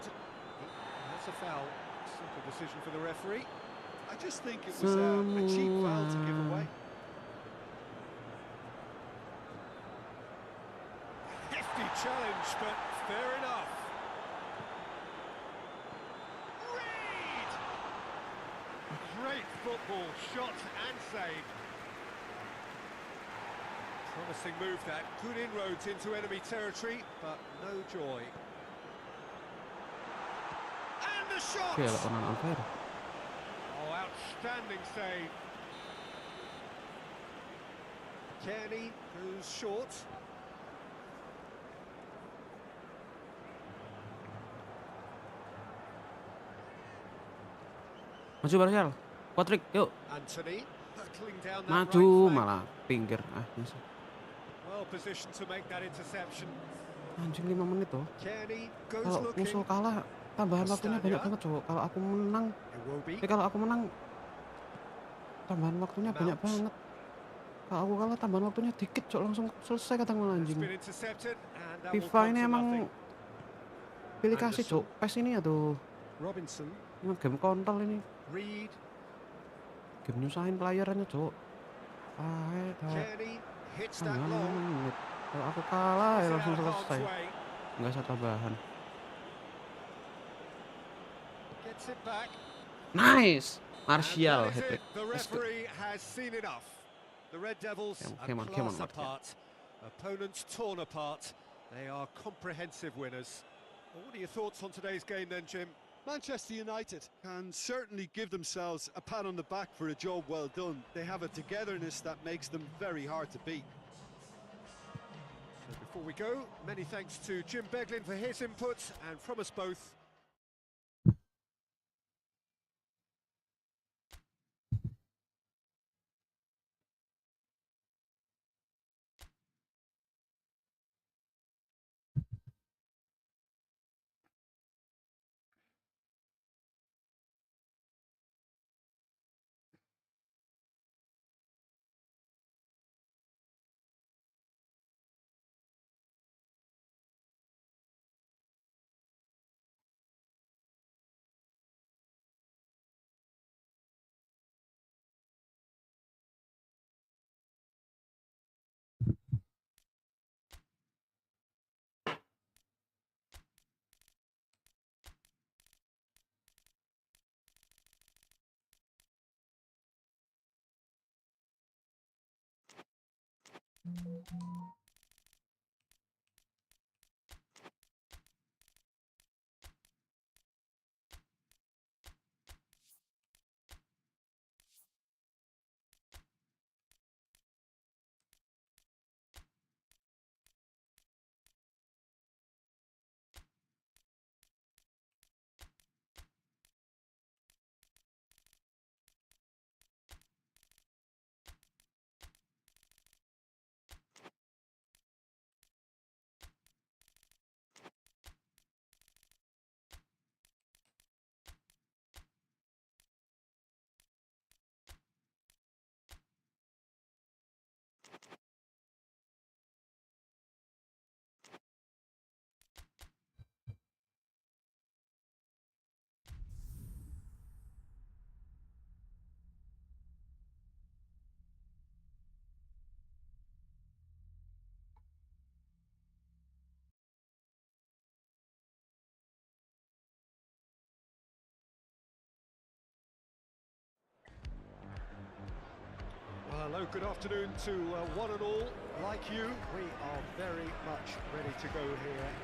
That's a foul. Simple decision for the referee. I just think it was a cheap foul to give away. Hefty challenge, but fair enough. Reed! Great football, shot and save. Promising move that. Good inroads into enemy territory, but no joy. And the shot! Oke, lakonan on fire. Oh, outstanding save. Kenny goes short. Maju Martial, Patrick, yuk. Anthony hurtling down that Maju right flank. malah pinggir. Bisa. Well positioned to make that interception. Anjing 5 menit tuh. Kenny goes Kalau looking. musuh kalah tambahan waktunya Stanya. banyak banget cowok. Kalau aku menang, Iwobi. kalau aku menang tambahan waktunya banyak Mount. banget. Kalau aku kalah tambahan waktunya dikit cok, langsung selesai kata malah It's anjing. been intercepted and that will FIFA come ini to emang nothing. pilih kasih Anderson. cok. PES ini aduh, Robinson, ini game kontol ini. Reed, Game nyusahin playernya cok. Kenny hits that Tambahan 5 long. menit. Kalau aku kalah ya Puts it langsung out of harm's selesai. way. Nggak usah tambahan. Gets it back. Nice, And Martial that is hat-trick. it. The Let's go. referee has seen enough. The Red Devils Come are on, class Martial. apart. Opponents torn apart. They are comprehensive winners. Well, what are your thoughts on today's game then, Jim? Manchester United can certainly give themselves a pat on the back for a job well done. They have a togetherness that makes them very hard to beat. So before we go, many thanks to Jim Beglin for his input, and from us both, Well, hello, good afternoon to one and all. Like you, we are very much ready to go here and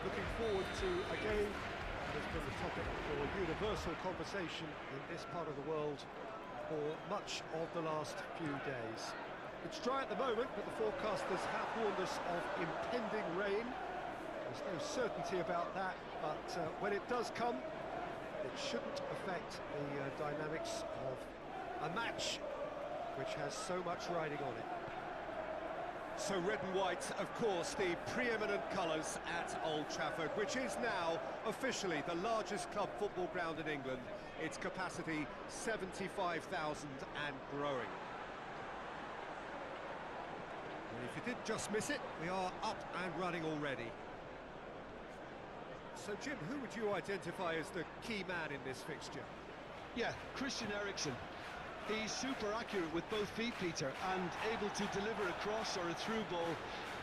looking forward to a game that has been the topic for universal conversation in this part of the world for much of the last few days. It's dry at the moment, but the forecasters have warned us of impending rain. There's no certainty about that, but when it does come, it shouldn't affect the dynamics of a match which has so much riding on it. So red and white, of course, the preeminent colours at Old Trafford, which is now officially the largest club football ground in England. Its capacity 75,000 and growing. And if you did just miss it, we are up and running already. So Jim, who would you identify as the key man in this fixture? Yeah, Christian Eriksen. He's super accurate with both feet, Peter, and able to deliver a cross or a through ball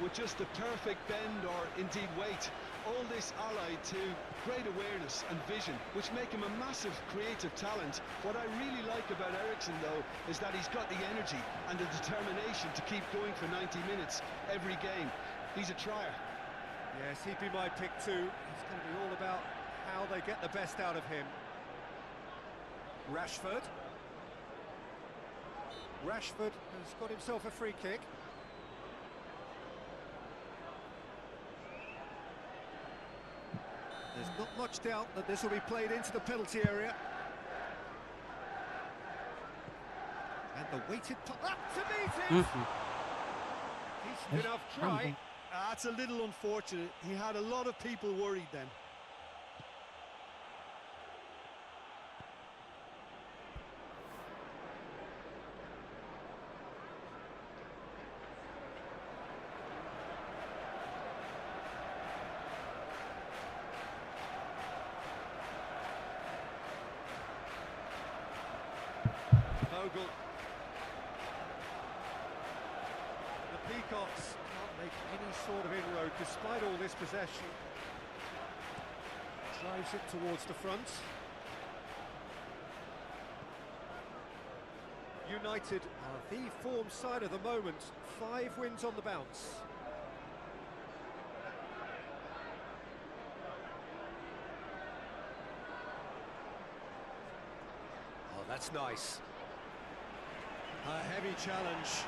with just the perfect bend or indeed weight. All this allied to great awareness and vision, which make him a massive creative talent. What I really like about Eriksen, though, is that he's got the energy and the determination to keep going for 90 minutes every game. He's a trier. Yes, he'd be my pick too. It's going to be all about how they get the best out of him. Rashford. Rashford has got himself a free kick. There's not much doubt that this will be played into the penalty area. And the weighted up to meet it! Decent enough try. That's a little unfortunate. He had a lot of people worried then. Vogel. The Peacocks can't make any sort of inroad despite all this possession. Drives it towards the front. United are the form side of the moment. 5 wins on the bounce. Oh, that's nice. A heavy challenge.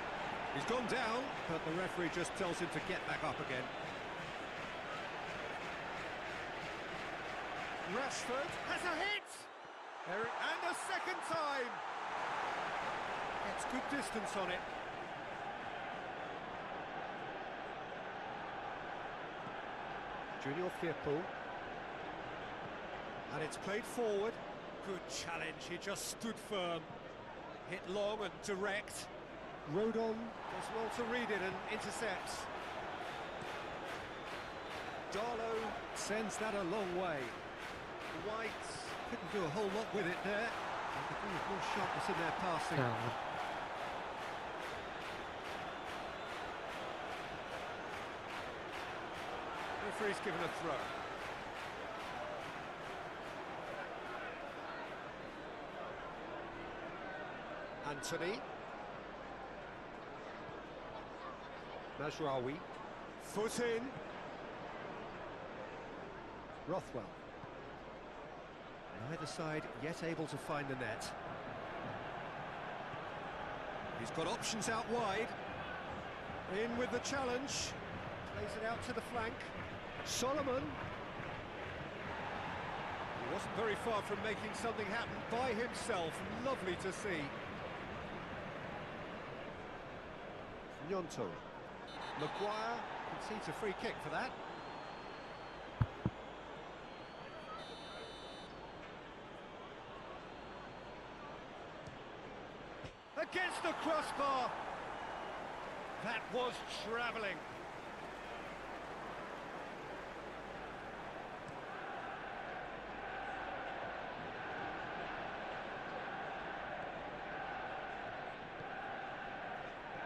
He's gone down, but the referee just tells him to get back up again. Rashford has a hit! And a second time! Gets good distance on it. Junior Firpo. And it's played forward. Good challenge, he just stood firm. Hit long and direct. Rodon does well to read it and intercepts. Darlow sends that a long way. White couldn't do a whole lot with it there. They could do with more sharpness in their passing. Referee's given a throw. Anthony. Mazraoui. Foot in. Rothwell. Neither side yet able to find the net. He's got options out wide. In with the challenge. Plays it out to the flank. Solomon. He wasn't very far from making something happen by himself. Lovely to see. Gnonto. Maguire concedes a free kick for that. Against the crossbar. That was travelling.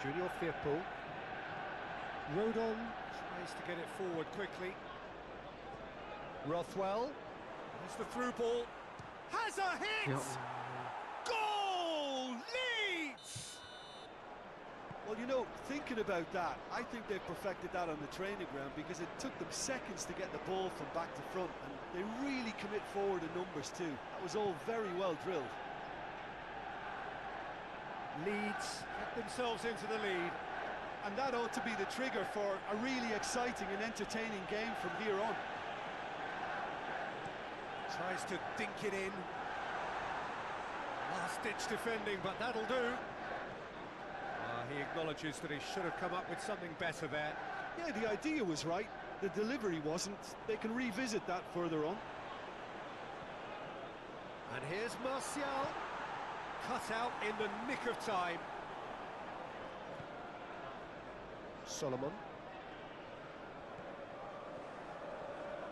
Junior Firpo. Rodon tries to get it forward quickly. Rothwell. There's the through ball. Has a hit! Goal! Leeds! Well, you know, thinking about that, I think they've perfected that on the training ground because it took them seconds to get the ball from back to front, and they really commit forward in numbers too. That was all very well drilled. Leeds get themselves into the lead. And that ought to be the trigger for a really exciting and entertaining game from here on. Tries to dink it in. Last-ditch defending, but that'll do. He acknowledges that he should have come up with something better there. Yeah, the idea was right. The delivery wasn't. They can revisit that further on. And here's Martial. Cut out in the nick of time. Solomon.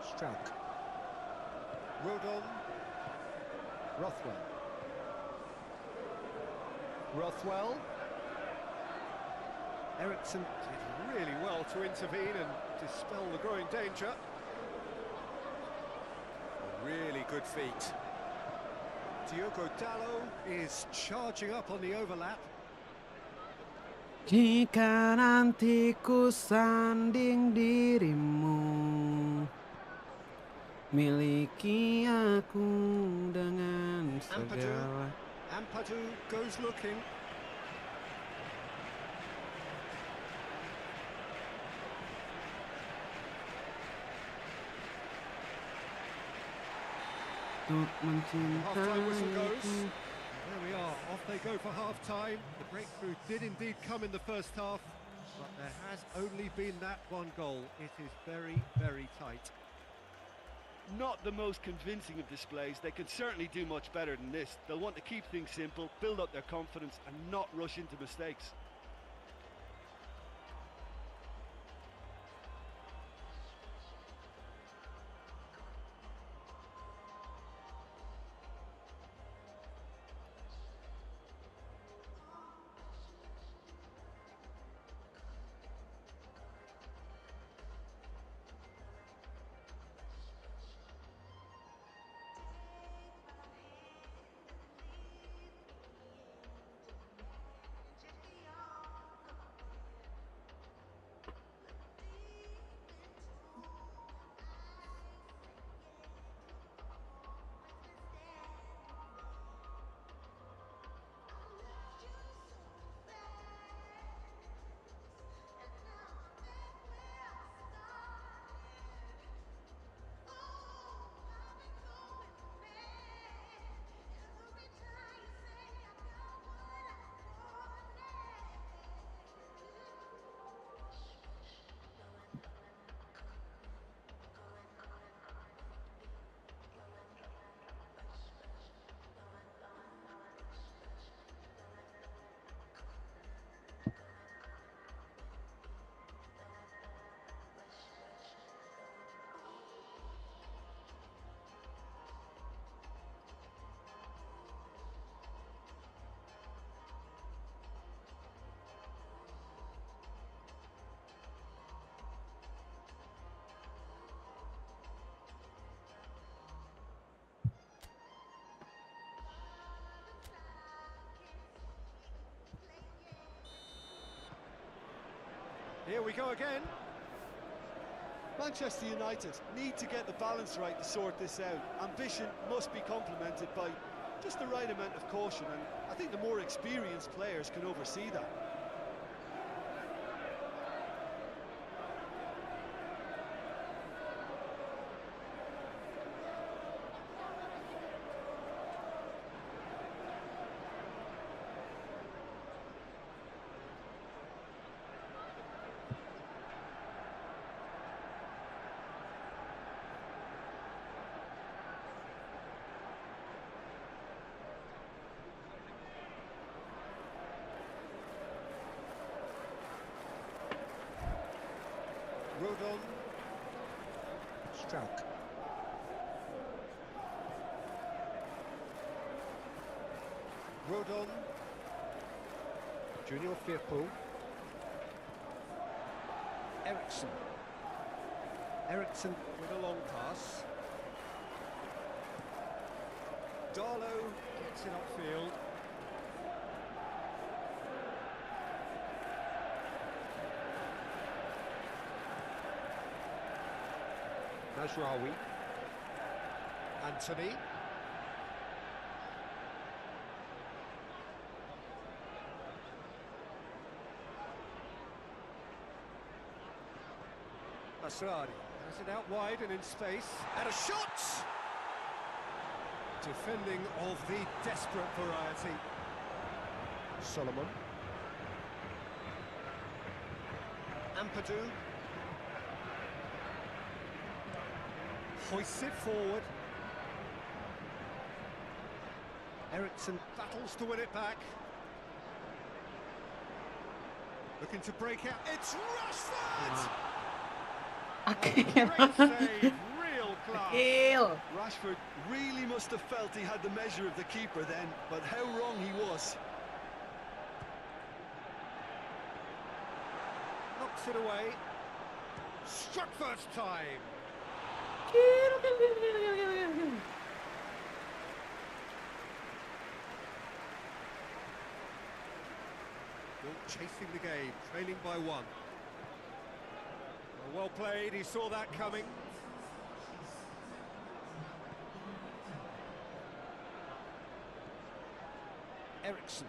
Struck. Rodon. Rothwell. Rothwell. Ericsson did really well to intervene and dispel the growing danger. Really good feet. Diogo Dalot is charging up on the overlap. Jika nanti ku sanding dirimu, miliki aku dengan segala. Ampadu goes looking. Untuk Half-time whistle goes. mencintaiku. There we are, off they go for half-time. The breakthrough did indeed come in the first half, but there has only been that one goal. It is very, very tight. Not the most convincing of displays. They can certainly do much better than this. They'll want to keep things simple, build up their confidence and not rush into mistakes. Here we go again. Manchester United need to get the balance right to sort this out. Ambition must be complemented by just the right amount of caution, and I think the more experienced players can oversee that. Rodon. Strauch. Rodon. Junior Firpo. Ericsson. Ericsson with a long pass. Darlow gets it upfield. Mazraoui. Anthony. Asrari has it out wide and in space. And a shot! Defending of the desperate variety. Solomon. Ampadu. Hoists it forward. Ericsson battles to win it back. Looking to break out. It's Rashford! Great save, real class. Rashford really must have felt he had the measure of the keeper then, but how wrong he was. Knocks it away. Struck first time. Still chasing the game, trailing by one. Well played, he saw that coming. Ericsson.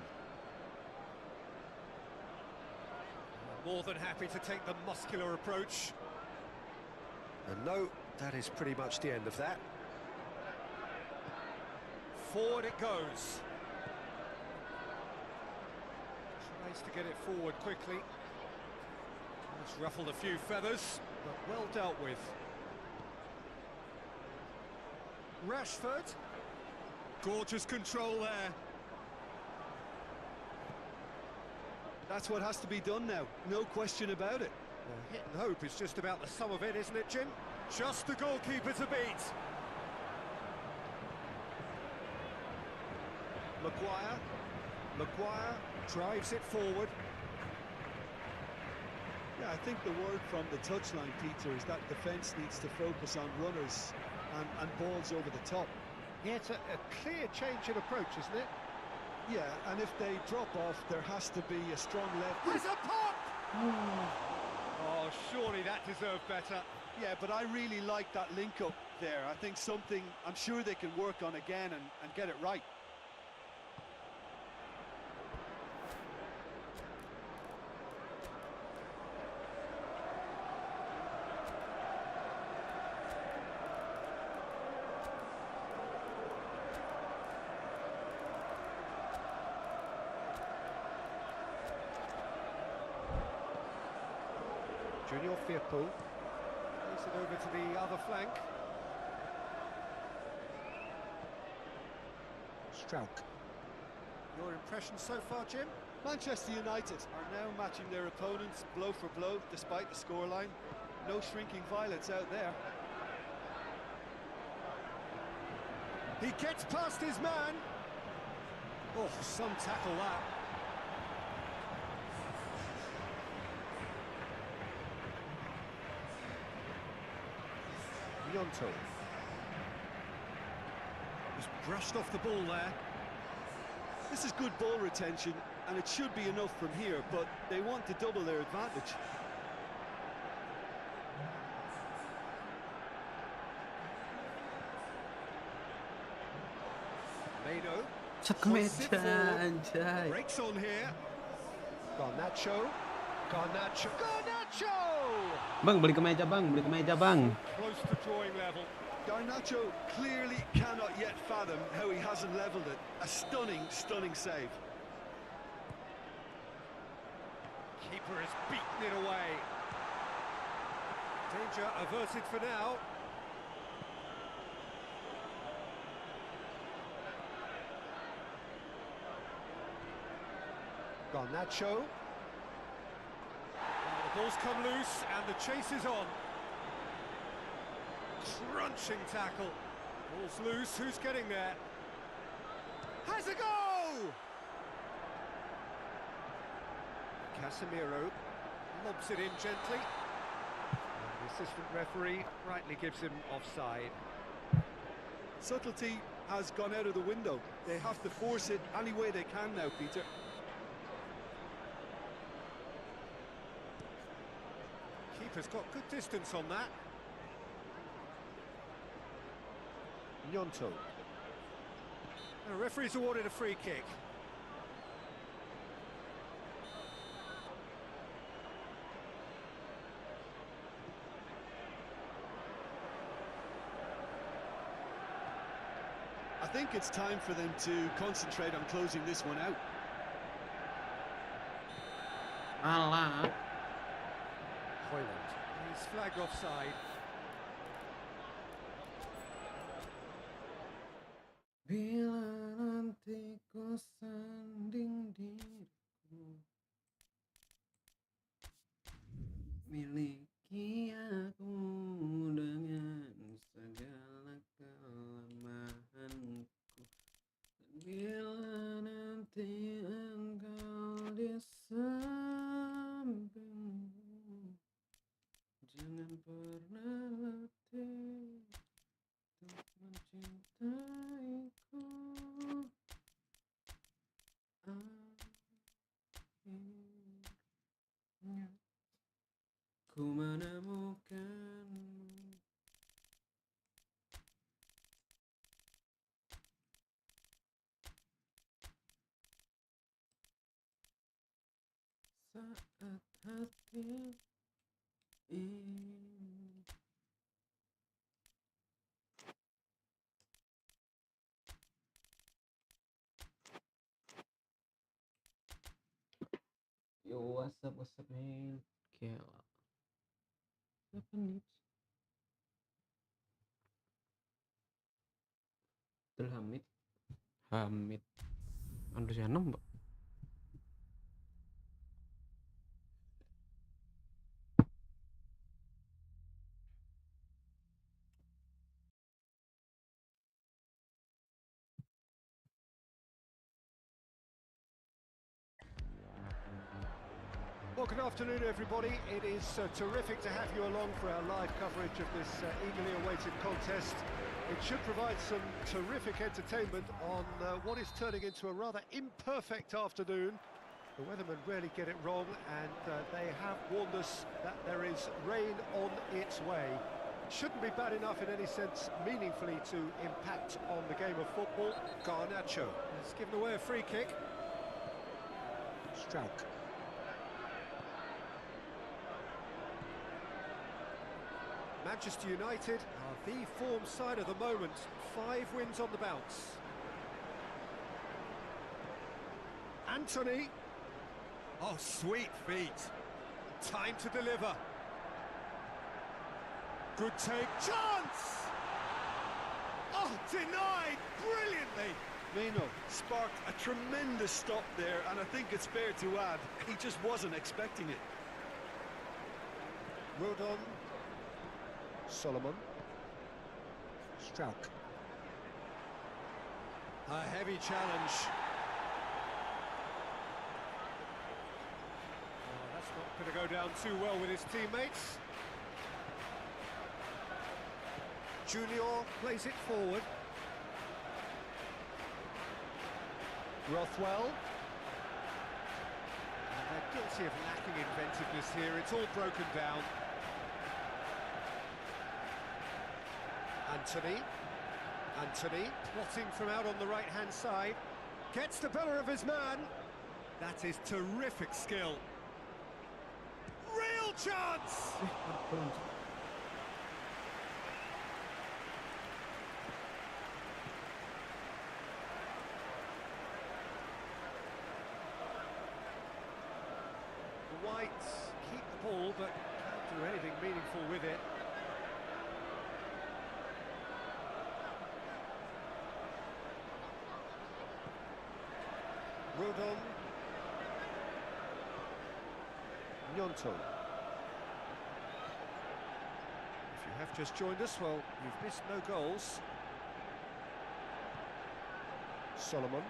More than happy to take the muscular approach. And no, that is pretty much the end of that. Forward it goes. Tries to get it forward quickly. It's ruffled a few feathers, but well dealt with. Rashford. Gorgeous control there. That's what has to be done now, no question about it. Well, hit and hope is just about the sum of it, isn't it, Jim? Just the goalkeeper to beat. Maguire drives it forward. Yeah, I think the word from the touchline, Peter, is that defence needs to focus on runners and balls over the top. Yeah, it's a clear change in approach, isn't it? Yeah, and if they drop off, there has to be a strong left. There's a pop! Oh, surely that deserved better. Yeah, but I really like that link-up there. I think something I'm sure they can work on again and get it right. Junior Firpo plays it over to the other flank. Strauch. Your impression so far, Jim? Manchester United are now matching their opponents blow for blow, despite the scoreline. No shrinking violets out there. He gets past his man. Oh, some tackle that. Yonto. He's brushed off the ball there. This is good ball retention, and it should be enough from here, but they want to double their advantage. Set ke meja, anjay. Breaks on here. Garnacho. Garnacho! Bang, beli kemeja bang, beli kemeja bang. Close to drawing level. Garnacho clearly cannot yet fathom how he hasn't levelled it. A stunning, stunning save. Keeper has beaten it away. Danger averted for now. Garnacho. The ball's come loose and the chase is on. Crunching tackle. Ball's loose, who's getting there? Has a go! Casemiro lobs it in gently. And the assistant referee rightly gives him offside. Subtlety has gone out of the window. They have to force it any way they can now, Peter. Keeper's got good distance on that. Gnonto. The referee's awarded a free kick. I think it's time for them to concentrate on closing this one out. Alah. Hoyland. He's flagged offside. Bila nanti ku sanding diriku, miliki aku dengan segala kelemahanku. Bila nanti engkau di sampingku, jangan pernah letih untuk mencintaiku. Akhirnya ku menemukanmu. Saat hati ini Yo, what's up, man? Gila. Apa nih? Hamid. Hamid. Andriana, Mbak. Well, good afternoon, everybody. It is terrific to have you along for our live coverage of this eagerly awaited contest. It should provide some terrific entertainment on what is turning into a rather imperfect afternoon. The weathermen rarely get it wrong, and they have warned us that there is rain on its way. It shouldn't be bad enough in any sense meaningfully to impact on the game of football. Garnacho has given away a free kick. Strauch. Manchester United are the form side of the moment. 5 wins on the bounce. Anthony. Oh, sweet feet. Time to deliver. Good take. Chance! Oh, denied brilliantly. Mino sparked a tremendous stop there, and I think it's fair to add, he just wasn't expecting it. Rodon. Solomon. Strauch. A heavy challenge. Oh, that's not going to go down too well with his teammates. Junior plays it forward. Rothwell. And they're guilty of lacking inventiveness here. It's all broken down. Anthony plotting from out on the right-hand side. Gets the better of his man. That is terrific skill. Real chance! The Whites keep the ball, but can't do anything meaningful with it. Rodon. Nyonto. If you have just joined us, well, you've missed no goals. Solomon.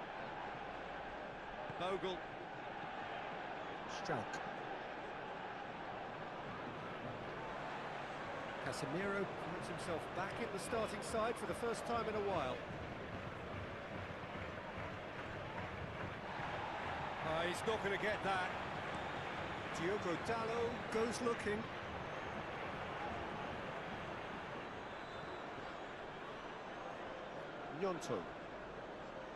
Bogle. Strauch. Casemiro finds himself back in the starting side for the first time in a while. He's not going to get that. Diogo Dalot goes looking. Nyonto.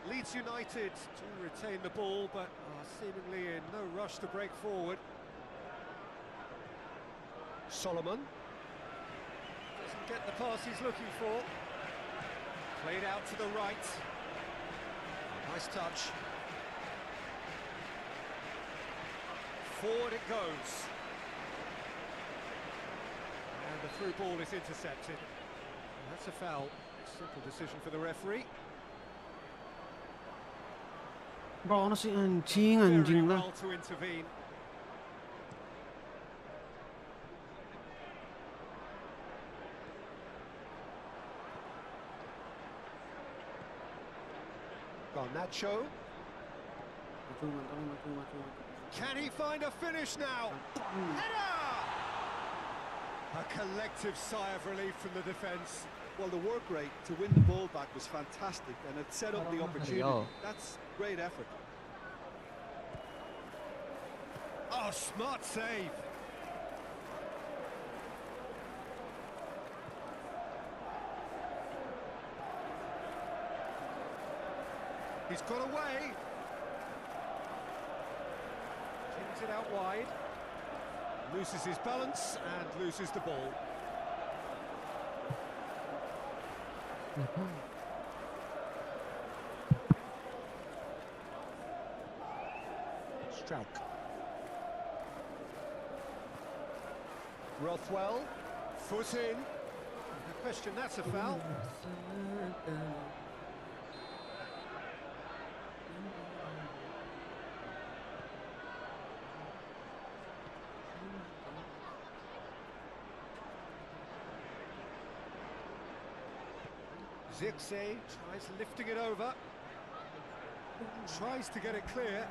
Leeds United do retain the ball, but are seemingly in no rush to break forward. Solomon. Doesn't get the pass he's looking for. Played out to the right. Nice touch. Forward it goes. And the through ball is intercepted. And that's a foul. Simple decision for the referee. Bro, si anjing Very lah. well to intervene. Garnacho. Can he find a finish now? Header! A collective sigh of relief from the defence. Well, the work rate to win the ball back was fantastic, and it set up the opportunity. Yo. That's great effort. Oh, smart save. He's got away. Kings it out wide. Loses his balance and loses the ball. Strauch. Rothwell. Foot in. No question, that's a foul. Zirkzee tries lifting it over. Tries to get it clear.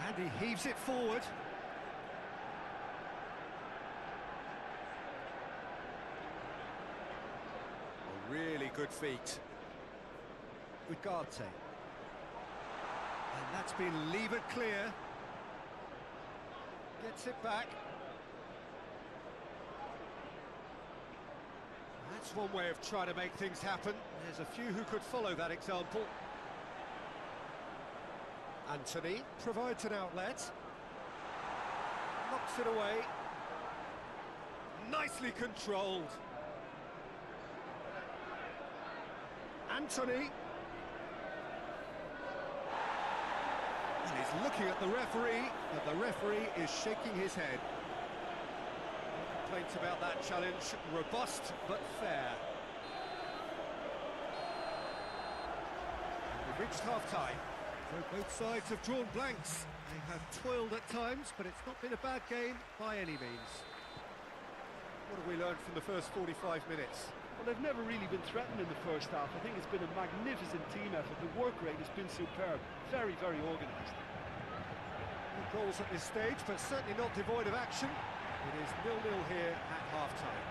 And he heaves it forward. A really good feat. Ugarte. And that's been levered clear. Gets it back. That's one way of trying to make things happen. There's a few who could follow that example. Anthony provides an outlet. Knocks it away. Nicely controlled. Anthony. And he's looking at the referee, but the referee is shaking his head. No complaints about that challenge. Robust, but fair. We've reached half-time. So both sides have drawn blanks. They have toiled at times, but it's not been a bad game by any means. What have we learned from the first 45 minutes? Well, they've never really been threatened in the first half. I think it's been a magnificent team effort. The work rate has been superb. Very, very organised. No goals at this stage, but certainly not devoid of action. It is 0-0 here at half-time.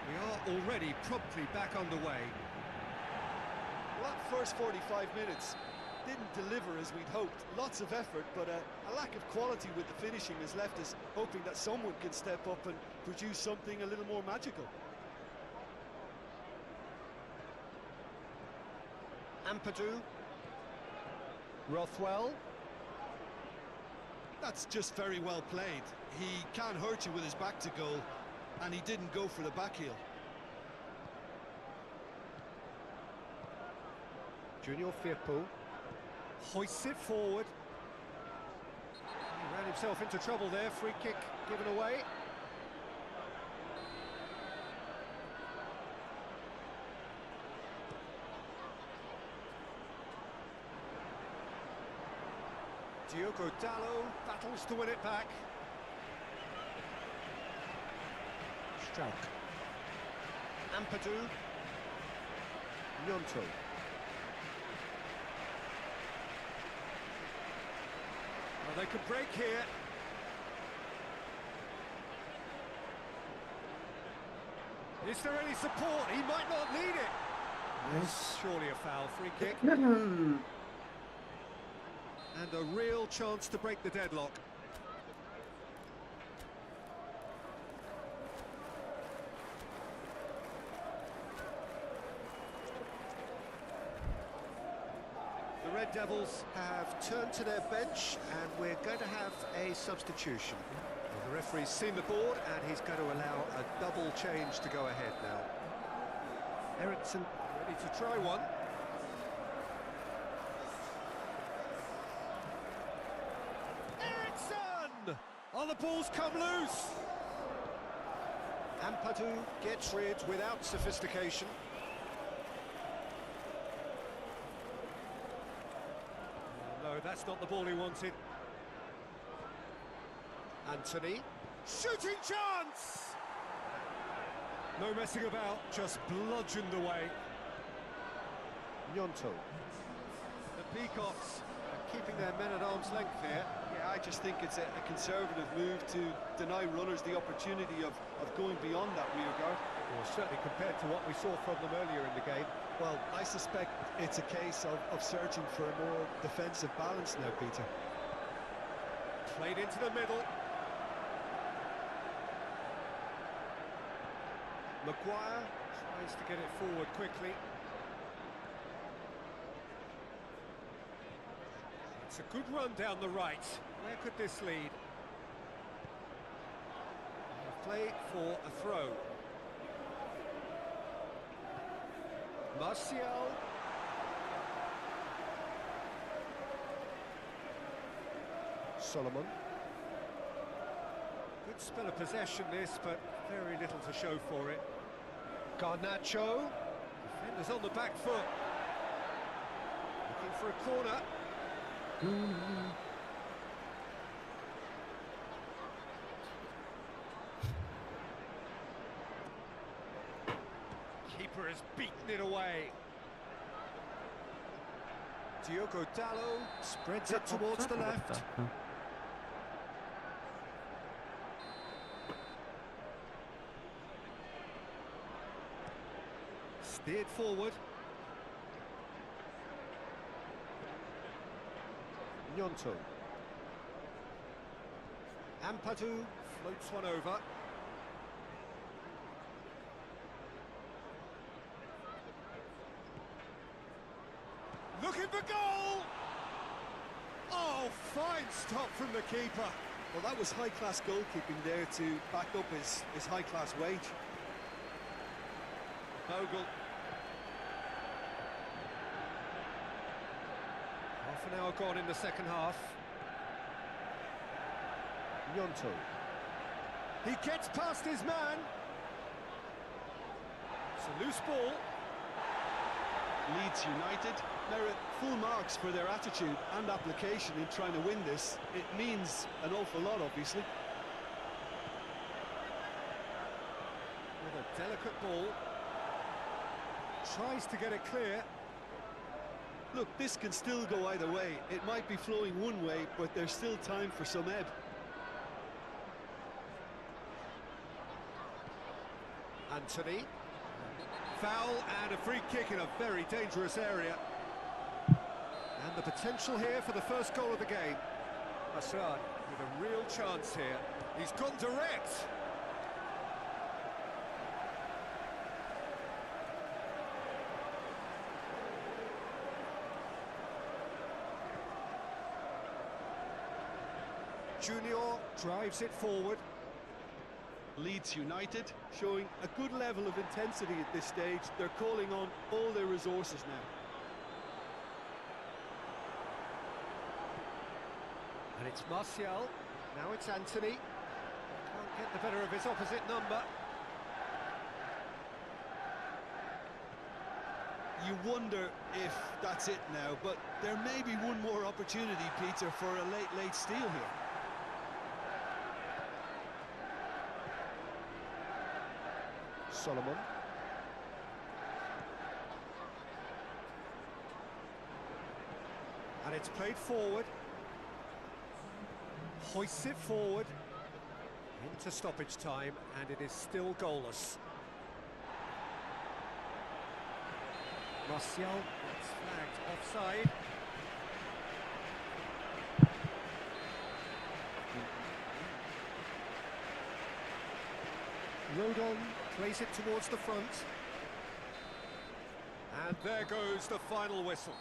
We are already promptly back underway. Well, that first 45 minutes didn't deliver as we'd hoped. Lots of effort, but a lack of quality with the finishing has left us hoping that someone can step up and produce something a little more magical. Ampadu. Rothwell. That's just very well played. He can't hurt you with his back to goal, and he didn't go for the back heel. Junior Firpo hoists it forward. He ran himself into trouble there. Free kick given away. Diogo Dalot battles to win it back. Strauch. Ampadu. Gnonto. Well, they could break here. Is there any support? He might not lead it. Yes. Surely a foul. Free kick. And a real chance to break the deadlock. The Red Devils have turned to their bench, and we're going to have a substitution. Well, the referee's seen the board, and he's going to allow a double change to go ahead now. Eriksson ready to try one. Oh, the ball's come loose! Ampadu gets rid without sophistication. Oh, no, that's not the ball he wanted. Anthony, shooting chance! No messing about, just bludgeoned away. Gnonto. The Peacocks are keeping their men at arm's length here. Yeah, I just think it's a conservative move to deny runners the opportunity of going beyond that rear guard. Well, certainly compared to what we saw from them earlier in the game. Well, I suspect it's a case of searching for a more defensive balance now, Peter. Played into the middle. Maguire tries to get it forward quickly. It's a good run down the right. Where could this lead? A play for a throw. Martial. Solomon. Good spell of possession this, but very little to show for it. Garnacho. Defenders on the back foot. Looking for a corner. Keeper has beaten it away. Diogo Dalot spreads it towards the left. Steered forward. Gnonto. Ampadu floats one over. Looking for goal! Oh, fine stop from the keeper. Well, that was high-class goalkeeping there to back up his high-class wage. Bogle. Half an hour gone in the second half. Gnonto. He gets past his man. It's a loose ball. Leeds United merit full marks for their attitude and application in trying to win this. It means an awful lot, obviously. With a delicate ball. Tries to get it clear. Look, this can still go either way. It might be flowing one way, but there's still time for some ebb. Anthony. Foul and a free kick in a very dangerous area. And the potential here for the first goal of the game. Assad with a real chance here. He's gone direct. Junior drives it forward. Leeds United. Showing a good level of intensity at this stage. They're calling on all their resources now. And it's Martial. Now it's Anthony. Can't get the better of his opposite number. You wonder if that's it now, but there may be one more opportunity, Peter, for a late steal here. Solomon. And it's played forward. Hoists it forward. Into stoppage time, and it is still goalless. Martial gets flagged offside. Rodon plays it towards the front. And there goes the final whistle.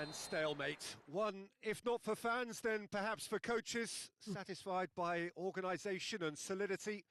And stalemate. One, if not for fans, then perhaps for coaches, satisfied by organisation and solidity.